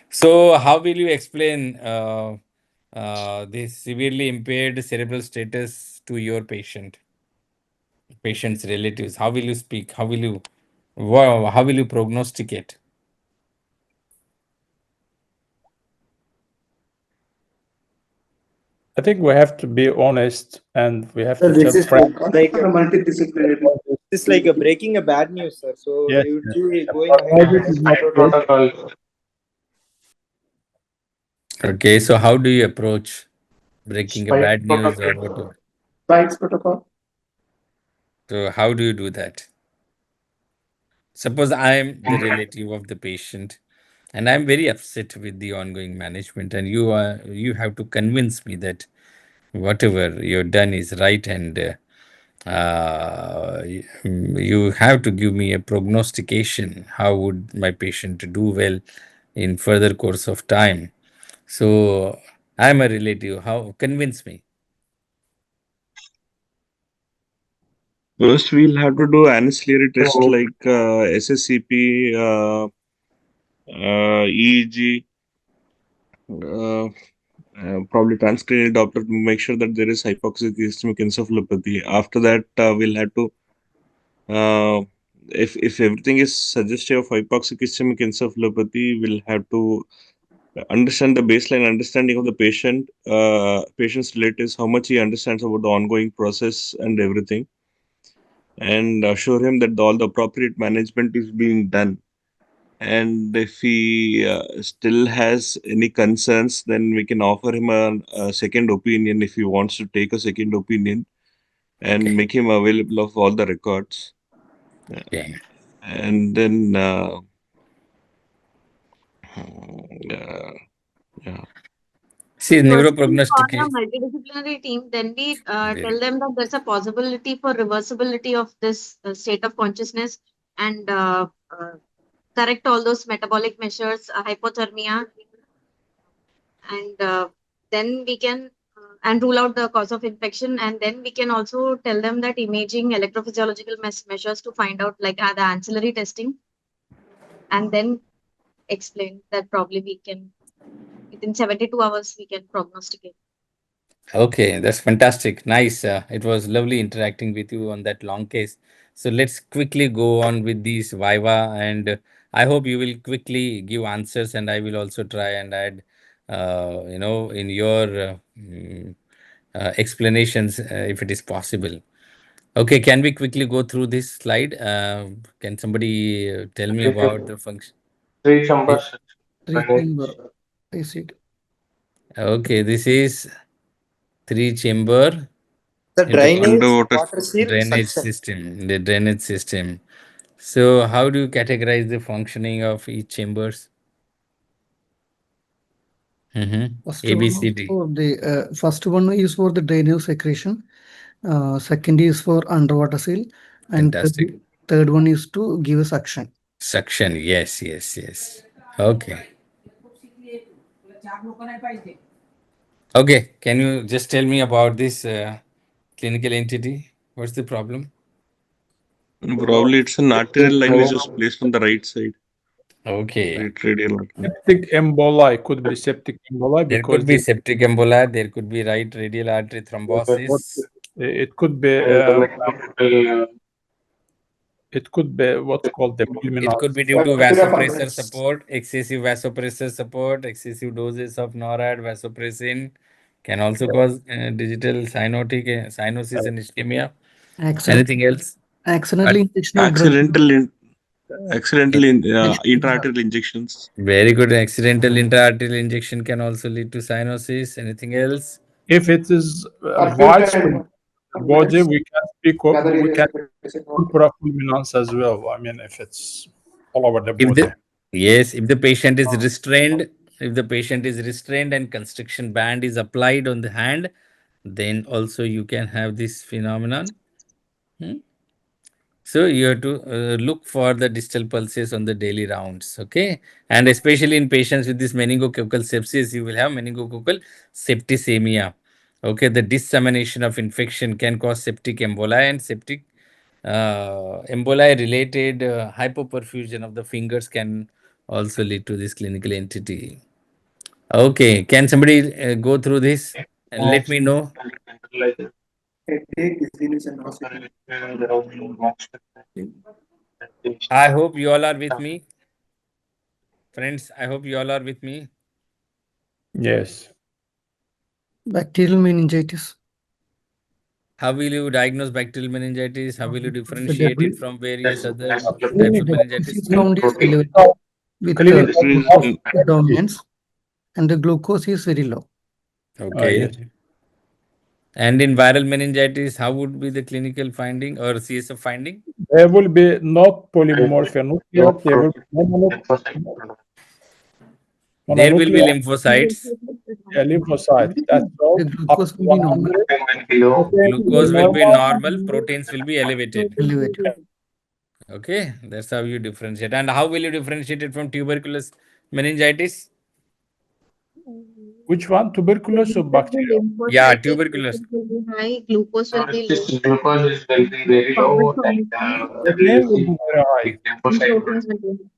So how will you explain this severely impaired cerebral status to your patient's relatives? How will you speak? How will you prognosticate? I think we have to be honest and we have So to this tell is frank. Like a multidisciplinary. it's like a breaking a bad news, sir. So Yes, they would yes. be going ahead with This is the not good. Protocol. Okay, so how do you approach breaking a Spike bad news or protocol. whatever? Spikes protocol. So how do you do that? Suppose I am the relative of the patient and I'm very upset with the ongoing management, and you have to convince me that whatever you've done is right, and you have to give me a prognostication. How would my patient do well in further course of time? So I'm a relative. How convince me? First, we'll have to do ancillary tests like SSCP, EEG, probably transcranial Doppler to make sure that there is hypoxic ischemic encephalopathy. After that, we'll have to, if everything is suggestive of hypoxic ischemic encephalopathy, we'll have to understand the baseline understanding of the patient, patient's relatives, how much he understands about the ongoing process and everything, and assure him that all the appropriate management is being done. And if he still has any concerns, then we can offer him a second opinion if he wants to take a second opinion, and Okay. make him available of all the records. Okay. And then, yeah. See, First, we call a neuroprognostic. multidisciplinary team, then we Very tell them that there's a possibility for reversibility of this state of consciousness, and correct all those metabolic measures, hypothermia, and then we can and rule out the cause of infection, and then we can also tell them that imaging electrophysiological measures to find out like the ancillary testing, and then explain that probably we can within 72 hours we can prognosticate. Okay, that's fantastic. Nice. It was lovely interacting with you on that long case. So let's quickly go on with these Viva, and I hope you will quickly give answers, and I will also try and add, in your explanations if it is possible. Okay, can we quickly go through this slide? Can somebody tell me about the function? Three chambers. Three-chamber. I see it. Okay, this is three-chamber the drainage, Underwater. water seal, drainage suction. system, the drainage system. So how do you categorize the functioning of each chambers? First A, B, one C, is D. for the first one is for the drainage secretion. Second is for underwater seal, and Fantastic. third one is to give a suction. Suction. Yes, yes, yes. Okay. Okay. Can you just tell me about this clinical entity? What's the problem? Probably it's an arterial line which is placed on the right side. Okay. Right radial artery. Septic emboli could be septic emboli There because could be septic embolia. There could be right radial artery thrombosis. it could be It could be what's called the It could be due to vasopressor support, excessive vasopressor support, excessive doses of NORAD, vasopressin can also cause digital cyanotic cyanosis and ischemia. Anything else? Accidental injection of drug. Accidental intraarterial injections. Very good. Accidental intraarterial injection can also lead to cyanosis. Anything else? If it is widespread body, we can speak of, we can fulminance as well. I mean, if it's all over the body. Yes, if the patient is restrained, and constriction band is applied on the hand, then also you can have this phenomenon. So you have to look for the distal pulses on the daily rounds, okay? And especially in patients with this meningococcal sepsis, you will have meningococcal septicemia. Okay, the dissemination of infection can cause septic emboli, and septic emboli related hypoperfusion of the fingers can also lead to this clinical entity. Okay, can somebody go through this and let me know? I hope you all are with me. Friends, I hope you all are with me. Yes. Bacterial meningitis. How will you diagnose bacterial meningitis? How will you differentiate it from various other types of meningitis? Count is elevated with dominance, and the glucose is very low. Okay. Yes. And in viral meningitis, how would be the clinical finding or CSF finding? There will be not polymorphonuclear. There will be there will be lymphocytes. Yeah, lymphocytes. That's all. The glucose will be normal. Glucose will be normal. Proteins will be elevated. Elevated. Okay, that's how you differentiate. And how will you differentiate it from tuberculous meningitis? Which one? Tuberculosis or bacteria? Yeah, tuberculosis. Will be high, glucose will be low. Glucose will be very low. Again, will be very high. Proteins will be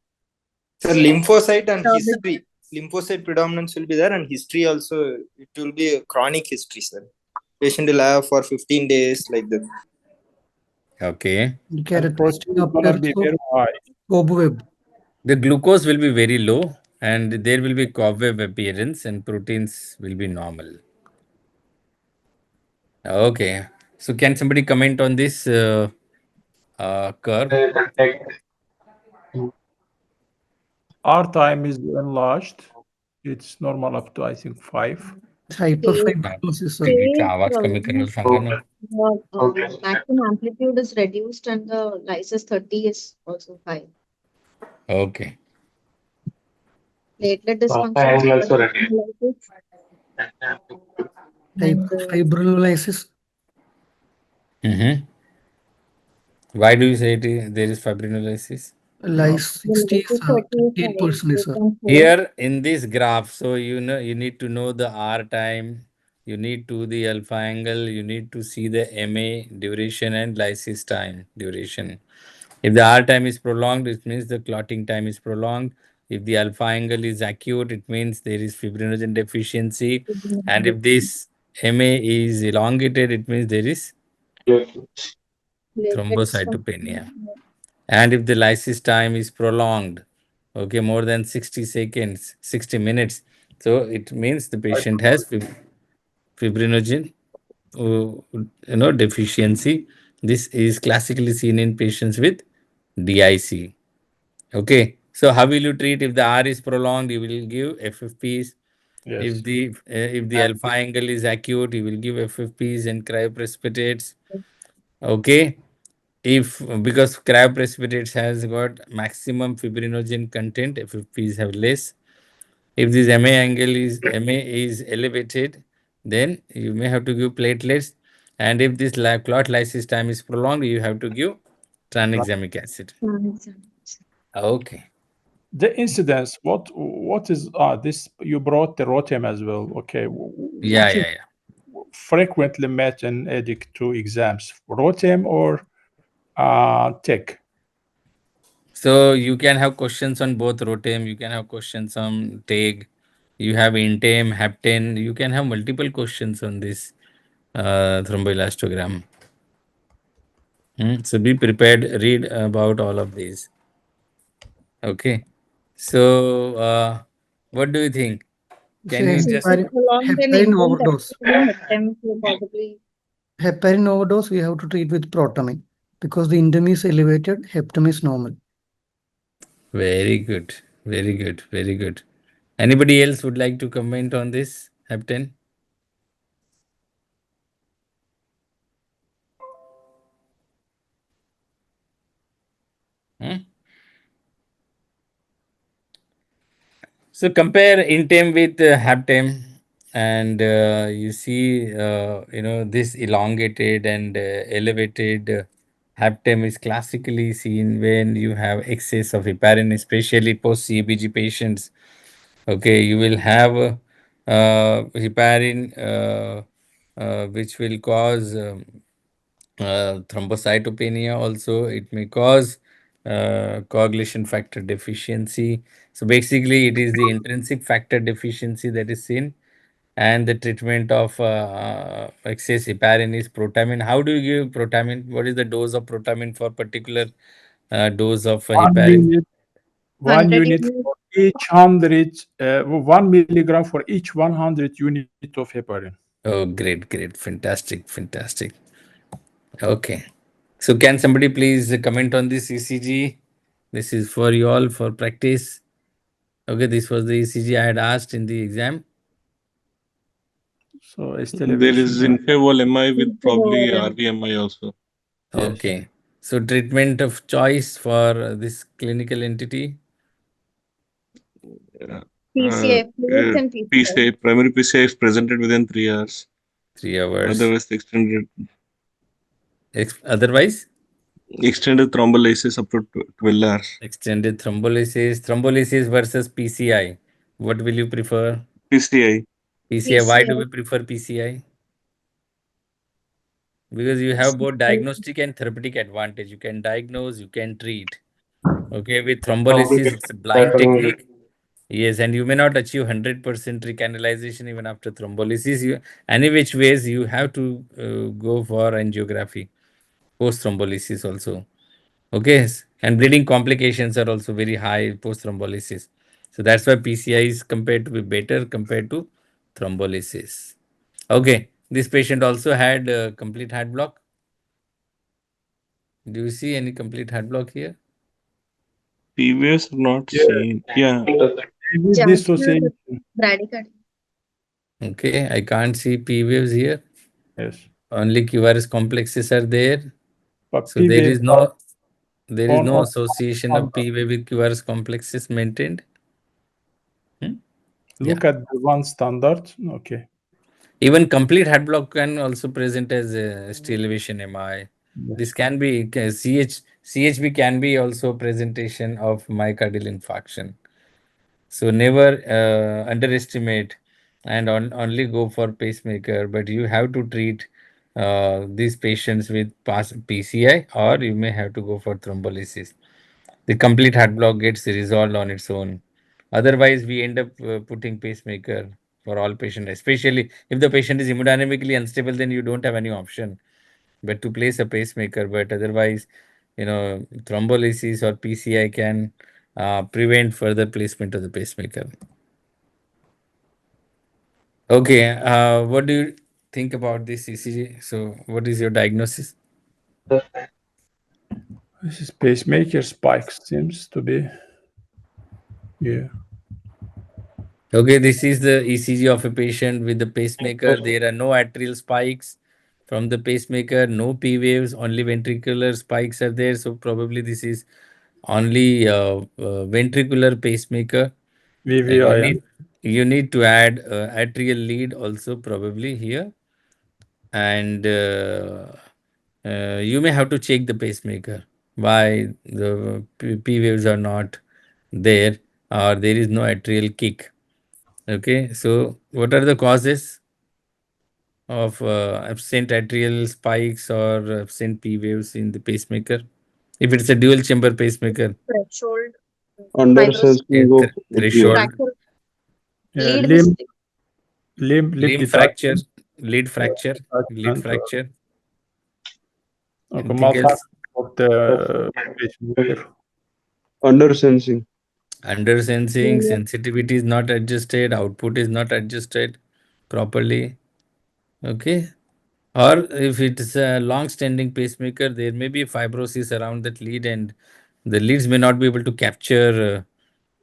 So lymphocyte and history. Lymphocyte predominance will be there, and history also, it will be a chronic history, sir. Patient will have for 15 days like that. Okay. Characteristic of Gonna be very high. cobweb. The glucose will be very low and there will be cobweb appearance and proteins will be normal. Okay. So can somebody comment on this curve? Our time is enlarged. It's normal up to, I think, 5. Hyperfibrosis. maximum amplitude is reduced and the lysis 30 is also high. Okay. Platelet dysfunction. Fibrinolysis. Why do you say there is fibrinolysis? Lysis 60 is 8%, sir. Here in this graph, so you need to know the R time, you need to the alpha angle, you need to see the MA duration and lysis time duration. If the R time is prolonged, it means the clotting time is prolonged. If the alpha angle is acute, it means there is fibrinogen deficiency. And if this MA is elongated, it means there is thrombocytopenia. And if the lysis time is prolonged, okay, more than 60 seconds, 60 minutes, so it means the patient has fibrinogen deficiency. This is classically seen in patients with DIC. Okay, so how will you treat? If the R is prolonged, you will give FFPs. Yes. If the alpha angle is acute, you will give FFPs and cryoprecipitates. Okay, because cryoprecipitates has got maximum fibrinogen content, FFPs have less. If this MA is elevated, then you may have to give platelets. And if this clot lysis time is prolonged, you have to give tranexamic acid. Okay. The incidence, what is this? You brought the ROTEM as well. Okay. Yeah. Frequently met in EDIC 2 exams, ROTEM or TEC? So you can have questions on both ROTEM, you can have questions on TEG, you have INTEM, HAPTEN, you can have multiple questions on this thromboelastogram. So be prepared, read about all of these. Okay. So, what do you think? Can Say you So if just it's heparin, prolonged and heparin intense, overdose. attempt to possibly. Heparin overdose, we have to treat with protamine because the indem is elevated, heptum is normal. very good, very good, very good. Anybody else would like to comment on this, Hepten? Hmm? So compare Intem with Haptem, and you see, this elongated and elevated Haptem is classically seen when you have excess of heparin, especially post CBG patients. Okay, you will have heparin, which will cause thrombocytopenia. Also, it may cause coagulation factor deficiency. So basically, it is the intrinsic factor deficiency that is seen, and the treatment of excess heparin is protamine. How do you give protamine? What is the dose of protamine for particular dose of One heparin? unit, one 100 unit units. for each 100, 1 milligram for each 100 unit of heparin. Oh, great, great, fantastic, fantastic. Okay. So can somebody please comment on this ECG? This is for you all for practice. Okay, this was the ECG I had asked in the exam. So There is elevation. infable MI with probably Inferior. RVMI also. Yes. Okay. So treatment of choice for this clinical entity, Uh, uh, PCI, fluids and PCI. PCI, primary PCI is presented within 3 hours. 3 hours. Otherwise, Otherwise, extended thrombolysis up to 12 hours. extended thrombolysis, thrombolysis versus PCI. What will you prefer? PCI. PCI. Why do PCI. we prefer PCI? Because you have both diagnostic and therapeutic advantage. You can diagnose, you can treat. Okay, with thrombolysis, it's a blind Happening. technique. Yes, and you may not achieve 100% recanalization even after thrombolysis. Any which ways, you have to go for angiography post thrombolysis also. Okay, and bleeding complications are also very high post thrombolysis. So that's why PCI is compared to be better compared to thrombolysis. Okay, this patient also had complete heart block. Do you see any complete heart block here? P waves are not Yeah. seen. Yeah. Maybe Junctional dissociation. bradycardia. Okay, I can't see P waves here. Yes. Only QRS complexes are there. But So P waves are there is no on association of P wave with QRS complexes maintained. Hmm? Yeah. look at the one standard. Okay. Even complete heart block can also present as a ST elevation MI. Yes. This can be CHB can be also presentation of myocardial infarction. So never underestimate and only go for pacemaker, but you have to treat these patients with PCI, or you may have to go for thrombolysis. The complete heart block gets resolved on its own. Otherwise, we end up putting pacemaker for all patients, especially if the patient is hemodynamically unstable, then you don't have any option but to place a pacemaker. But otherwise, thrombolysis or PCI can prevent further placement of the pacemaker. Okay, what do you think about this ECG? So, what is your diagnosis? This is pacemaker spike seems to be. Yeah. Okay, this is the ECG of a patient with the pacemaker. There are no atrial spikes from the pacemaker, no P waves, only ventricular spikes are there. So, probably this is only ventricular pacemaker. Uh, you VVIM. need you need to add atrial lead also probably here, and you may have to check the pacemaker why the P waves are not there, or there is no atrial kick. Okay, so what are the causes of absent atrial spikes or absent P waves in the pacemaker? If it's a dual chamber pacemaker, Threshold. Under Fibrosis. sensing of atrium. threshold, Fracture. Yeah, Lead limb, mistake. limb, lip limb fracture, detachment. lead fracture, lead Attachment, fracture. Okay, Anything else? malfunction of the pacemaker. Under sensing. Under sensing, sensitivity is not adjusted, output is not adjusted properly. Okay. Or if it's a long-standing pacemaker, there may be fibrosis around that lead, and the leads may not be able to capture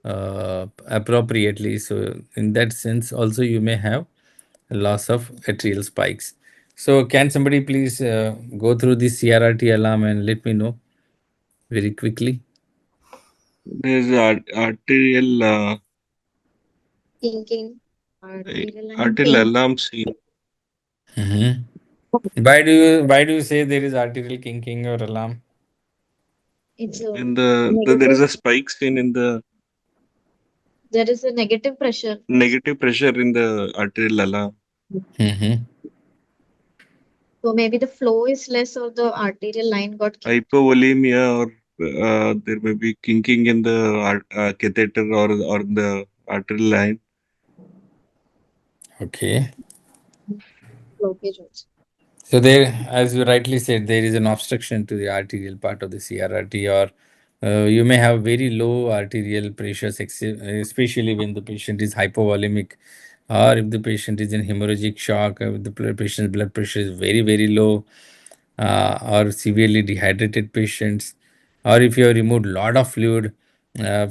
appropriately. So, in that sense, also you may have loss of atrial spikes. So, can somebody please go through the CRRT alarm and let me know very quickly? There's arterial Thinking, arterial and arterial pain. alarm scene. Mhm. Why do you say there is arterial kinking or alarm? It's a In there is a spike seen in the there is a negative pressure. negative pressure in the arterial alarm. Mhm. So maybe the flow is less or the arterial line got kinked. Hypovolemia, or there may be kinking in the catheter or the arterial line. Okay. Blockage also. So there, as you rightly said, there is an obstruction to the arterial part of the CRRT, or you may have very low arterial pressures, especially when the patient is hypovolemic, or if the patient is in hemorrhagic shock, if the patient's blood pressure is very, very low, or severely dehydrated patients, or if you have removed lot of fluid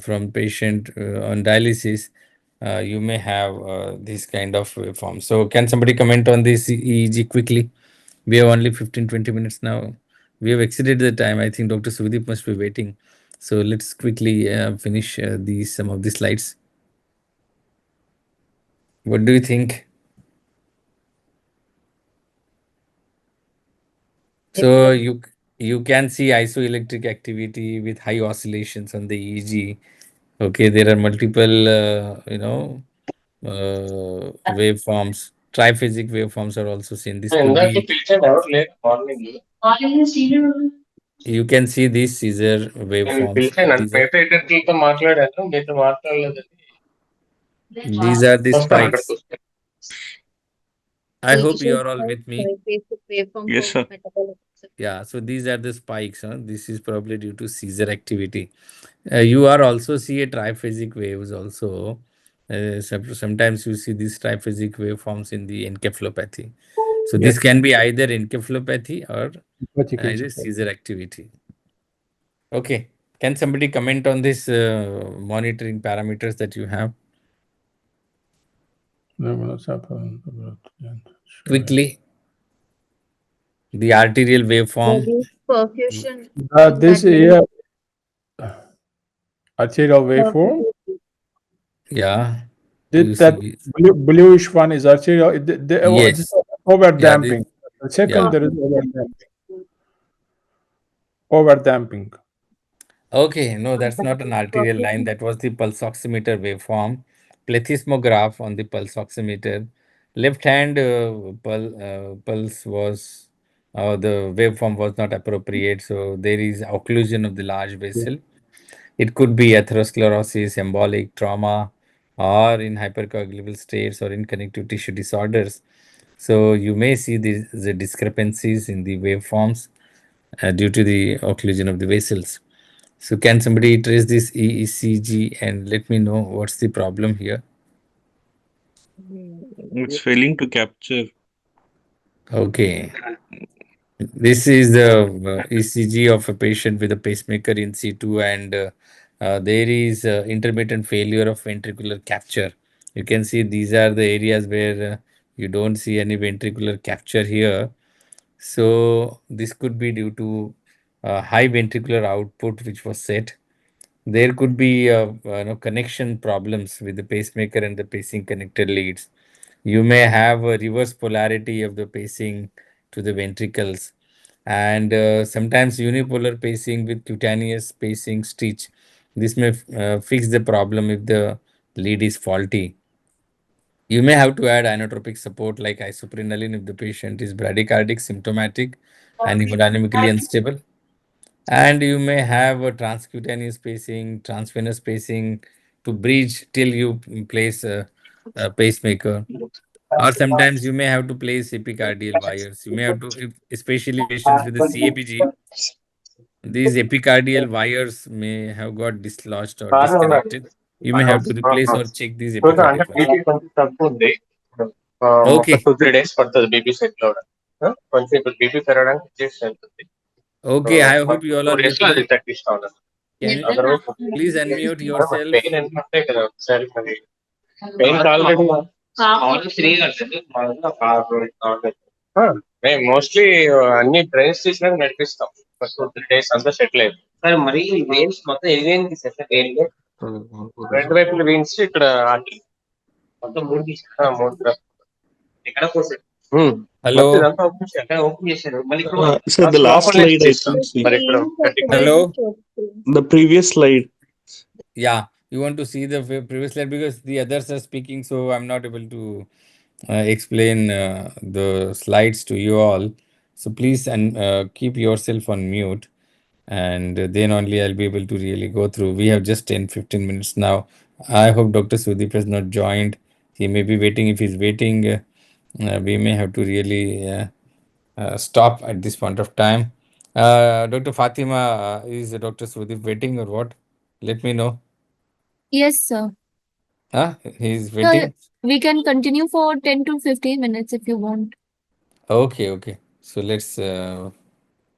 from patient on dialysis, you may have this kind of waveform. So can somebody comment on this EEG quickly? We have only 15-20 minutes now. We have exceeded the time. I think Dr. Sudeep must be waiting. So let's quickly finish some of the slides. What do you think? So you can see isoelectric activity with high oscillations on the EEG. Okay, there are multiple waveforms. Triphasic waveforms are also seen. This could ఇందాక be, పిలిచాను ఎవరు లేదు morning you can see these seizure నేను waveforms. పిలిచాను అంటే మిగతా ఇద్దరితో మాట్లాడాను మీతో మాట్లాడలేదని These are the వస్తాను అక్కడికి spikes. వస్తాను I hope you are all with me. Basic waveform Yes, for sir. metabolic. Yeah, so these are the spikes. This is probably due to seizure activity. You are also see a triphasic waves also. Sometimes you see these triphasic waveforms in the encephalopathy. So Yes. this can be either encephalopathy or Hepatic either encephalopathy. seizure activity. Okay. Can somebody comment on this monitoring parameters that you have? Quickly. The arterial waveform. Reduce perfusion. This here, arterial waveform. Yeah. That bluish one is arterial. Yes. It's over damping. The second, yeah. there is over damping. Over damping. Okay, no, that's not an arterial line. That was the pulse oximeter waveform. Plethysmograph on the pulse oximeter. Left hand pulse was, the waveform was not appropriate. So there is occlusion of the large vessel. It could be atherosclerosis, embolic trauma, or in hypercoagulable states or in connective tissue disorders. So you may see the discrepancies in the waveforms due to the occlusion of the vessels. So can somebody trace this EECG and let me know what's the problem here? It's failing to capture. Okay. This is the ECG of a patient with a pacemaker in situ, and there is intermittent failure of ventricular capture. You can see these are the areas where you don't see any ventricular capture here. So this could be due to high ventricular output which was set. There could be connection problems with the pacemaker and the pacing connector leads. You may have a reverse polarity of the pacing to the ventricles, and sometimes unipolar pacing with cutaneous pacing stitch. This may fix the problem if the lead is faulty. You may have to add inotropic support like isoprenaline if the patient is bradycardic, symptomatic, and hemodynamically unstable. And you may have a transcutaneous pacing, transvenous pacing to bridge till you place a pacemaker. Or sometimes you may have to place epicardial wires. You may have to, especially patients with the CABG, these epicardial wires may have got dislodged or disconnected. You may have to replace or check these so అంటే epicardial wires. BP కొంచెం తక్కువ ఉంది ఒక Okay. 2-3 days పడుతుంది BP settle అవడానికి కొంచెం ఇప్పుడు BP పెరగడానికి చేసి వెళ్తుంది Okay, I hope you all 2 are days with లో అది me. తగ్గిస్తా ఉన్నాను Can you otherwise please unmute yourself? Pain ఏంటంటే ఇక్కడ ఒకసారి మరి పెయిన్ ఆల్రెడీ మేము మోస్ట్లీ అన్ని డ్రైన్స్ తీసినాక నడిపిస్తాం 2-3 days అంతా సెటిల్ అయిపోయింది సార్ మరి వెయిన్స్ మొత్తం ఎన్ని సెట్ వేయండి రెండు వైపుల వీన్స్ ఇక్కడ ఆర్టరీ మొత్తం మూడు మూడు ఎక్కడ పోసారు Hello. మొత్తం ఇదంతా open చేయాలి. ఎక్కడ ఓపెన్ చేశారు మళ్ళీ ఇక్కడ Sir, the last లోపల నుంచి slide, I తీస్తాం. think. మరి ఇక్కడ Hello. The previous slide. Yeah, you want to see the previous slide because the others are speaking, so I'm not able to explain the slides to you all. So please keep yourself on mute, and then only I'll be able to really go through. We have just 10-15 minutes now. I hope Dr. Sudeep has not joined. He may be waiting. If he's waiting, we may have to really stop at this point of time. Dr. Fatima, is Dr. Sudeep waiting or what? Let me know. Yes, sir. Huh? He's Sir, waiting. we can continue for 10 to 15 minutes if you want. Okay. So let's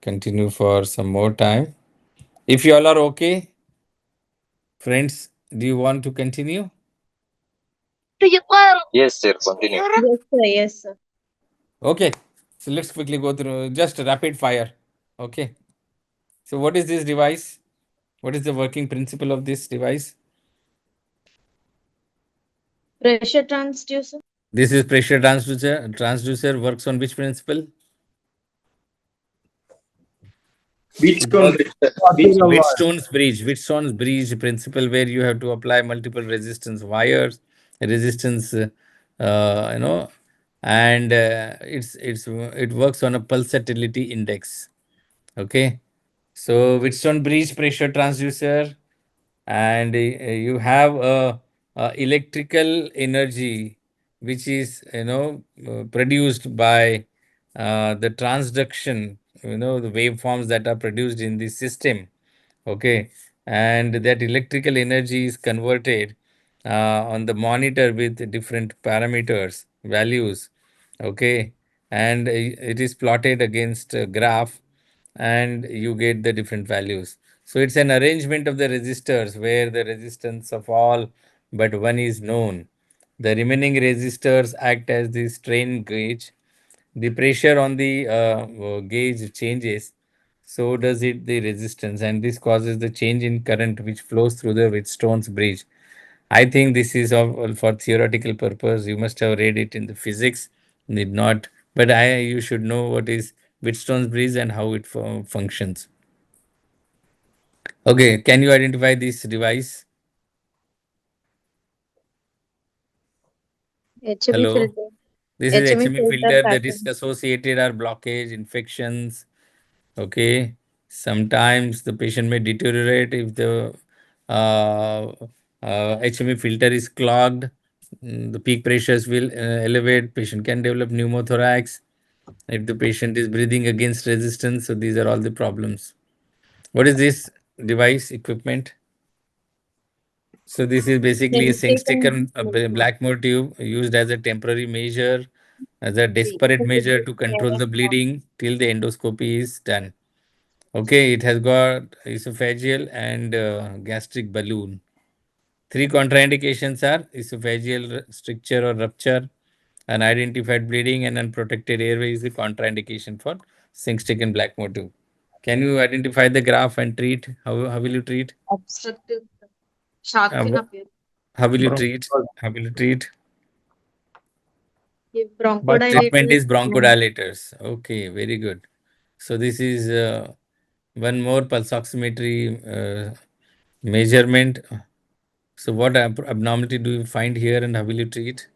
continue for some more time. If you all are okay, friends, do you want to continue? yes sir continue Yes, sir. Okay. So let's quickly go through just rapid fire. Okay. So what is this device? What is the working principle of this device? Pressure transducer. This is pressure transducer. Transducer works on which principle? Wheatstone's bridge principle, where you have to apply multiple resistance wires, resistance, and it works on a pulsatility index. Okay, so Wheatstone bridge pressure transducer, and you have a electrical energy which is produced by the transduction, the waveforms that are produced in the system. Okay, and that electrical energy is converted on the monitor with different parameters values. Okay, and it is plotted against a graph, and you get the different values. So it's an arrangement of the resistors where the resistance of all but one is known. The remaining resistors act as the strain gauge. The pressure on the gauge changes, so does it the resistance, and this causes the change in current which flows through the Wheatstone's bridge. I think this is all for theoretical purpose. You must have read it in the physics, need not, but you should know what is Wheatstone's bridge and how it functions. Okay, can you identify this device? HB Hello. filter. This is HME HME filter filter. The pattern. risk associated are blockage, infections. Okay. Sometimes the patient may deteriorate if the HME filter is clogged. The peak pressures will elevate. Patient can develop pneumothorax if the patient is breathing against resistance. So these are all the problems. What is this device equipment? So this is basically a Sengstaken Blackmore tube used as a temporary measure, as a desperate measure to control the bleeding till the endoscopy is done. Okay, it has got esophageal and gastric balloon. 3 contraindications are esophageal stricture or rupture, unidentified bleeding, and unprotected airway is the contraindication for Sengstaken Blackmore tube. Can you identify the graph and treat? How will you treat? Obstructive shark fin wha- appear. How will you treat? How will you treat? Give Treatment bronchodilator. is bronchodilators. Okay, very good. So this is one more pulse oximetry measurement. So what abnormality do you find here and how will you treat?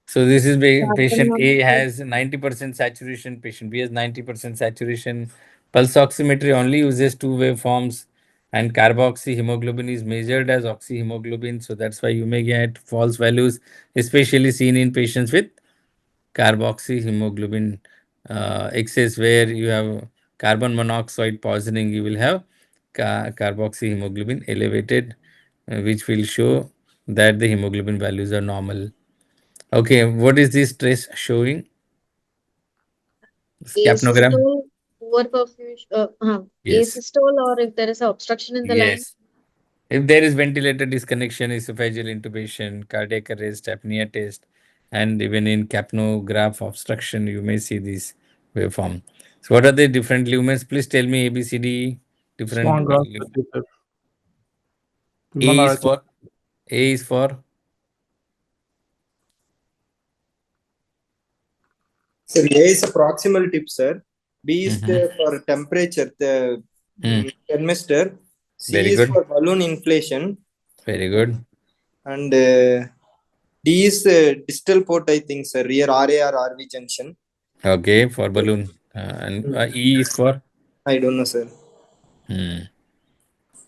So this is patient A has 90% saturation, patient B has 90% saturation. Pulse oximetry only uses two waveforms, and carboxyhemoglobin is measured as oxyhemoglobin. So that's why you may get false values, especially seen in patients with carboxyhemoglobin excess, where you have carbon monoxide poisoning, you will have carboxyhemoglobin elevated, which will show that the hemoglobin values are normal. Okay, what is this trace showing? Capnogram? Asystole, poor perfusion, Yes. asystole, or if there is an obstruction in the lung. Yes. If there is ventilator disconnection, esophageal intubation, cardiac arrest, apnea test, and even in capnograph obstruction, you may see this waveform. So, what are the different lumens? Please tell me ABCD different. Strong catheter. A is Pulmonary for A is for Sir, A is a proximal tip, sir. B is the for temperature, the thermistor. C very is good, for balloon inflation, very good. and D is distal port, I think, sir. Rear RA or RV junction. Okay, for balloon, and E is for I don't know, sir. E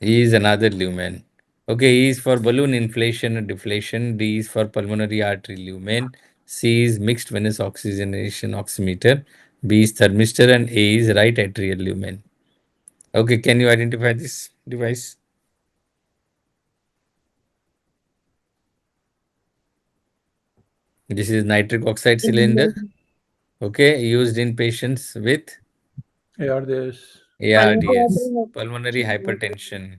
is another lumen. Okay, E is for balloon inflation and deflation. D is for pulmonary artery lumen. C is mixed venous oxygenation oximeter. B is thermistor and A is right atrial lumen. Okay, can you identify this device? This is nitric oxide cylinder. Okay, used in patients with ARDS. ARDS, pulmonary hypertension.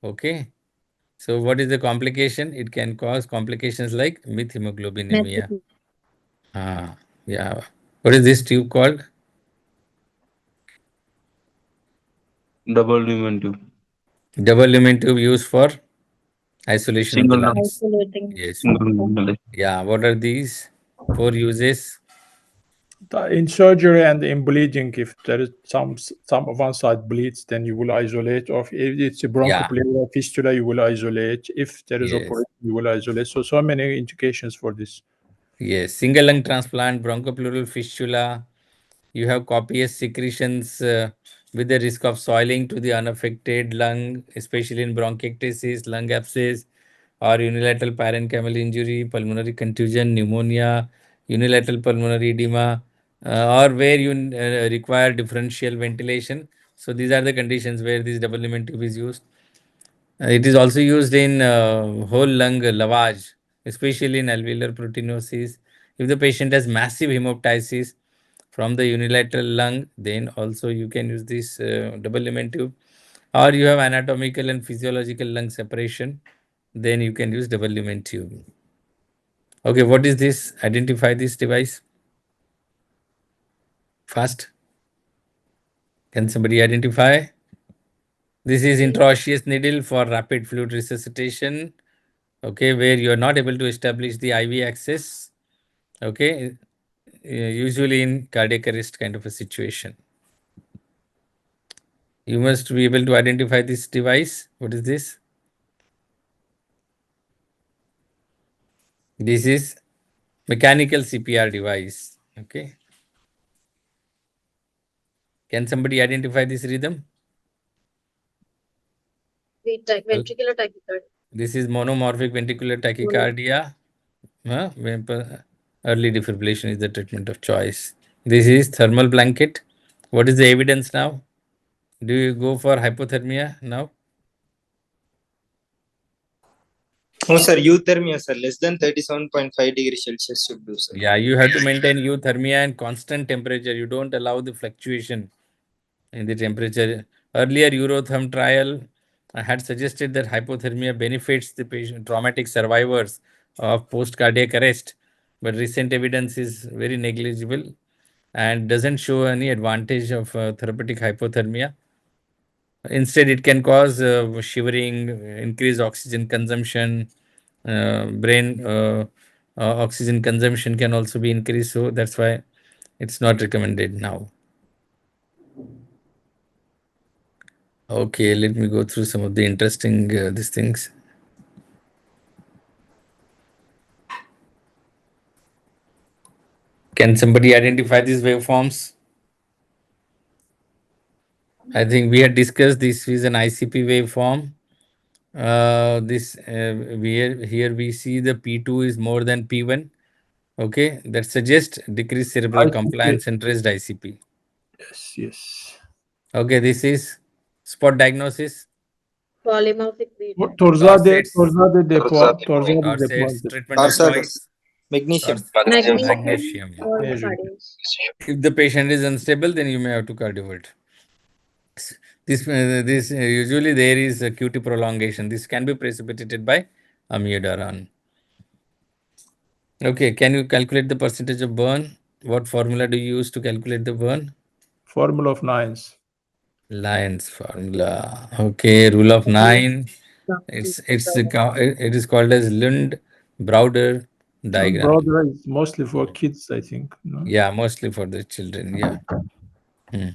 Okay. So what is the complication? It can cause complications like methemoglobinemia. Yeah. What is this tube called? Double lumen tube. Double lumen tube used for isolation of the Single lung. lungs. Isolating. Yes. Single lung. Yeah. What are these? 4 uses. In surgery and in bleeding, if there is some of one side bleeds, then you will isolate. Or if it's a Yeah. bronchopleural fistula, you will isolate. If there is Yes. operation, you will isolate. So many indications for this. Yes. Single lung transplant, bronchopleural fistula. You have copious secretions with the risk of soiling to the unaffected lung, especially in bronchiectasis, lung abscess, or unilateral parenchymal injury, pulmonary contusion, pneumonia, unilateral pulmonary edema, or where you require differential ventilation. So these are the conditions where this double lumen tube is used. It is also used in whole lung lavage, especially in alveolar proteinosis. If the patient has massive hemoptysis from the unilateral lung, then also you can use this double lumen tube. Or you have anatomical and physiological lung separation, then you can use double lumen tube. Okay, what is this? Identify this device fast. Can somebody identify? This is intraosseous needle for rapid fluid resuscitation. Okay, where you are not able to establish the IV access. Okay, usually in cardiac arrest kind of a situation. You must be able to identify this device. What is this? This is mechanical CPR device. Okay. Can somebody identify this rhythm? Ventricular tachycardia. This is monomorphic ventricular tachycardia. Early defibrillation is the treatment of choice. This is thermal blanket. What is the evidence now? Do you go for hypothermia now? Oh, sir, euthermia, sir. Less than 37.5 degrees Celsius should do, sir. Yeah, you have to maintain euthermia and constant temperature. You don't allow the fluctuation in the temperature. Earlier Eurotherm trial had suggested that hypothermia benefits the patient, traumatic survivors of post-cardiac arrest, but recent evidence is very negligible and doesn't show any advantage of therapeutic hypothermia. Instead, it can cause shivering, increased oxygen consumption, brain oxygen consumption can also be increased. So that's why it's not recommended now. Okay, let me go through some of the interesting these things. Can somebody identify these waveforms? I think we had discussed this is an ICP waveform. This here we see the P2 is more than P1. Okay, that suggests decreased cerebral ICP. compliance and raised ICP. Yes, yes. Okay, this is spot diagnosis. Polymorphic beta. Torzade Torsades, deposit. treatment of choice. Magnesium. Magnesium. Or Magnesium. cardio. If the patient is unstable, then you may have to cardiovert. This usually there is a QT prolongation. This can be precipitated by amiodarone. Okay, can you calculate the percentage of burn? What formula do you use to calculate the burn? Formula of nines. Lyons formula. Okay, rule of 9. It is called as Lund Browder diagram. Brother is mostly for kids, I think. No? Yeah, mostly for the children. Yeah.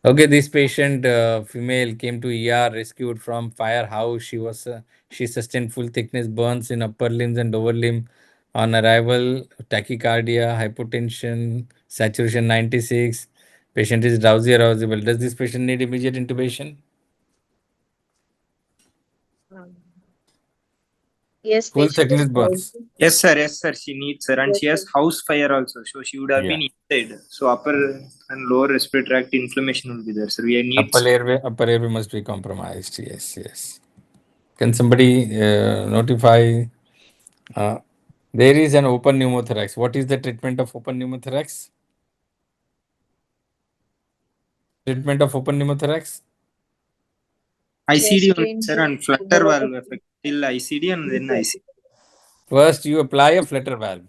Okay, this patient, female, came to ER, rescued from firehouse. She sustained full thickness burns in upper limbs and lower limb. On arrival, tachycardia, hypotension, saturation 96. Patient is drowsy, arousable. Does this patient need immediate intubation? Yes, Full patient is thickness burns. drowsy. Yes, sir. Yes, sir. She needs, sir. And Yes, she has sir. house fire also. So she would have Yeah. been inside. So upper and lower respiratory tract inflammation will be there. So we need. Upper airway must be compromised. Yes, yes. Can somebody notify? There is an open pneumothorax. What is the treatment of open pneumothorax? Treatment of open pneumothorax? ICD Chest only, drain sir, to and flutter valve pneumothorax. effect till ICD and then ICD. First, you apply a flutter valve.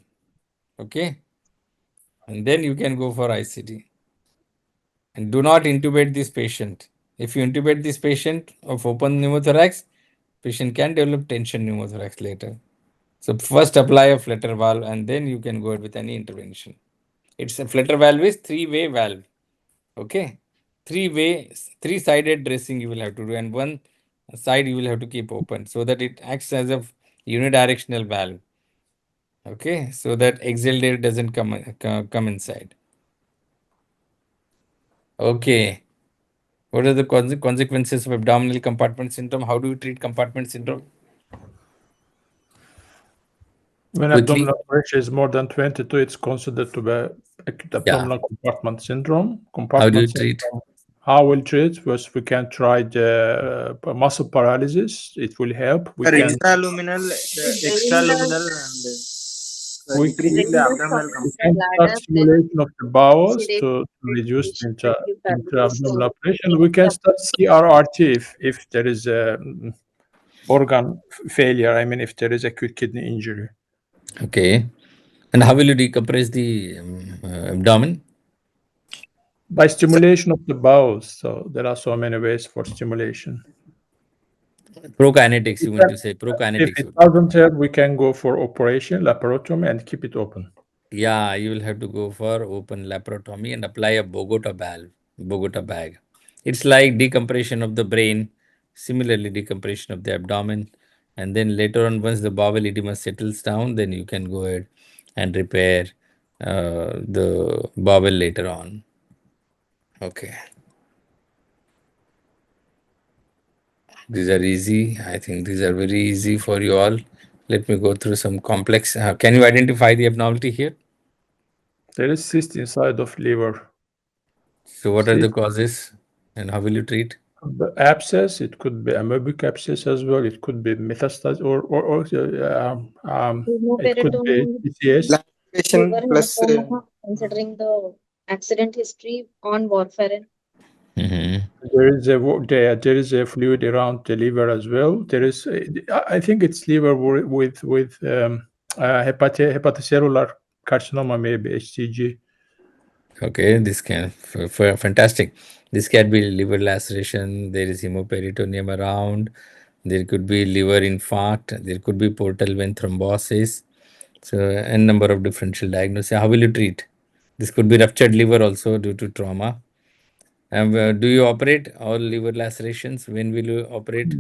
Okay. And then you can go for ICD. And do not intubate this patient. If you intubate this patient of open pneumothorax, patient can develop tension pneumothorax later. So first apply a flutter valve and then you can go ahead with any intervention. It's a flutter valve is three-way valve. Okay. Three-sided dressing you will have to do, and one side you will have to keep open so that it acts as a unidirectional valve. Okay, so that exhaled air doesn't come inside. Okay. What are the consequences of abdominal compartment syndrome? How do you treat compartment syndrome? When Quickly. abdominal pressure is more than 22, it's considered to be acute abdominal compartment syndrome. How do you treat? How we'll treat? First, we can try the muscle paralysis. It will help. We can Extraluminal and decreasing the abdominal start stimulation of the bowels to reduce the intra-abdominal pressure. We can start CRRT if there is a organ failure. I mean, if there is acute kidney injury. Okay. And how will you decompress the abdomen? By stimulation of the bowels. So there are so many ways for stimulation. Prokinetics, you want to say? If Prokinetics. it doesn't help, we can go for operation, laparotomy, and keep it open. Yeah, you will have to go for open laparotomy and apply a Bogota bag. It's like decompression of the brain, similarly decompression of the abdomen. And then later on, once the bowel edema settles down, then you can go ahead and repair the bowel later on. Okay. These are easy. I think these are very easy for you all. Let me go through some complex. Can you identify the abnormality here? There is cyst inside of liver. So what are the causes and how will you treat? The abscess, it could be amoebic abscess as well. It could be metastasis or it could be PCS. plus Considering the accident history on warfarin. There is a fluid around the liver as well. There is, I think it's liver with hepatocellular carcinoma, maybe HCG. Okay, this can fantastic. This can be liver laceration. There is hemoperitoneum around. There could be liver infarct. There could be portal vein thrombosis. So, n number of differential diagnoses. How will you treat? This could be ruptured liver also due to trauma. And do you operate all liver lacerations? When will you operate?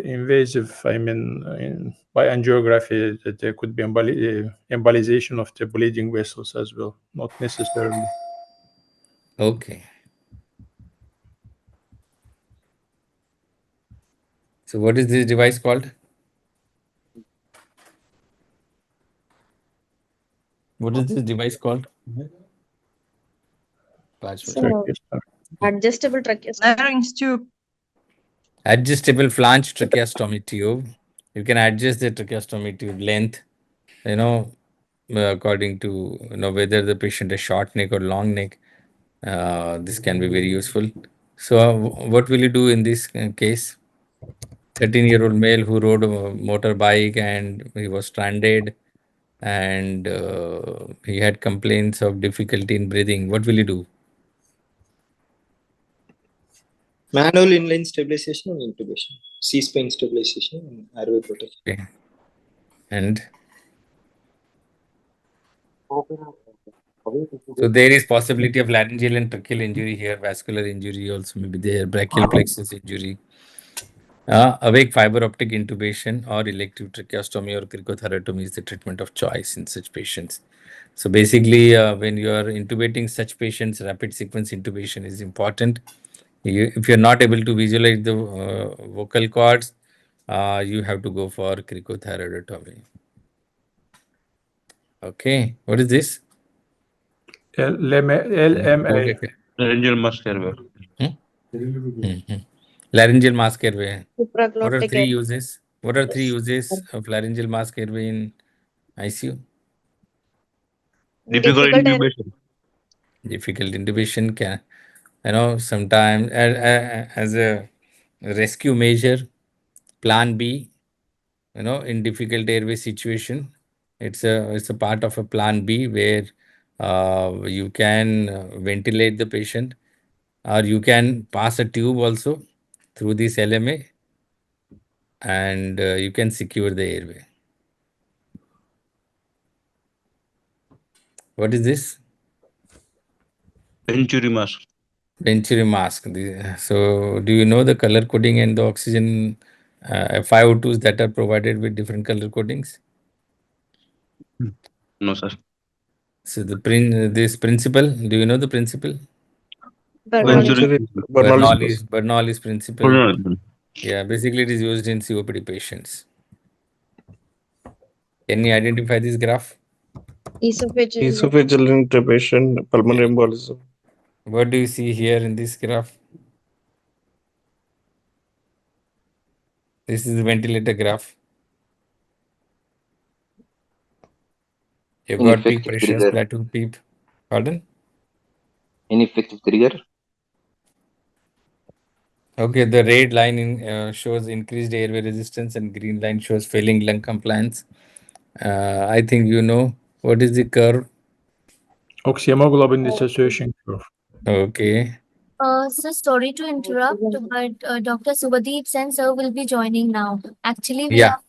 Invasive, I mean, by angiography, there could be embolization of the bleeding vessels as well, not necessarily. Okay. So what is this device called? What is this device called? So, adjustable tracheostomy. Larynx tube. Adjustable flange tracheostomy tube. You can adjust the tracheostomy tube length, according to whether the patient has short neck or long neck. This can be very useful. So, what will you do in this case? 13-year-old male who rode a motorbike and he was stranded and he had complaints of difficulty in breathing. What will you do? Manual inline stabilization and intubation, C-spine stabilization and airway protection. Okay. And so there is possibility of laryngeal and tracheal injury here, vascular injury also maybe there, brachial plexus injury. Awake fiber optic intubation or elective tracheostomy or cricothyrotomy is the treatment of choice in such patients. So basically, when you are intubating such patients, rapid sequence intubation is important. If you're not able to visualize the vocal cords, you have to go for cricothyroidotomy. Okay, what is this? LMA. Laryngeal mask airway. Laryngeal mask airway. What are Supraglottic three airway. uses? What are three uses of laryngeal mask airway in ICU? Difficult intubation. Difficult intubation can, sometimes as a rescue measure, plan B, in difficult airway situation, it's a part of a plan B where you can ventilate the patient or you can pass a tube also through this LMA and you can secure the airway. What is this? Venturi mask. Venturi mask. So, do you know the color coding and the oxygen FiO2s that are provided with different color codings? No, sir. So, this principle, do you know the principle? Bernoulli's principle. Yeah, basically it is used in COPD patients. Can you identify this graph? Esophageal intubation, pulmonary embolism. What do you see here in this graph? This is the ventilator graph. You got peak Ineffective pressures, trigger. plateau peak. Pardon? Ineffective trigger. Okay, the red line shows increased airway resistance and green line shows failing lung compliance. I think you know what is the curve? Oxyhemoglobin dissociation curve. Okay. So sorry to interrupt, but Dr. Subhadeep Sen sir will be joining now. Actually, we have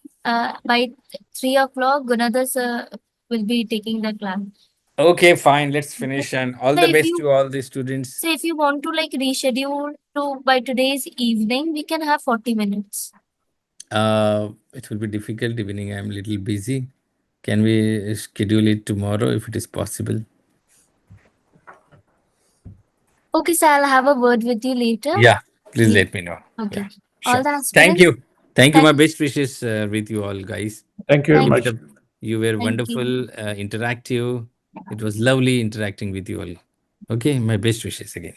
by 3 o'clock, Gunadhar sir will be taking the class. Okay, fine. Let's finish and all So the if best you- to all the students. So if you want to like reschedule to by today's evening, we can have 40 minutes. It will be difficult evening. I'm a little busy. Can we schedule it tomorrow if it is possible? Okay, so I'll have a word with you later. Yeah, please let me know. Okay. Yeah, All sure. the Thank aspirants. you. Thank you. My best wishes with you all, guys. Thank you very Thank much. You were Thank wonderful, interactive. It was lovely interacting with you all. Okay, my best wishes again.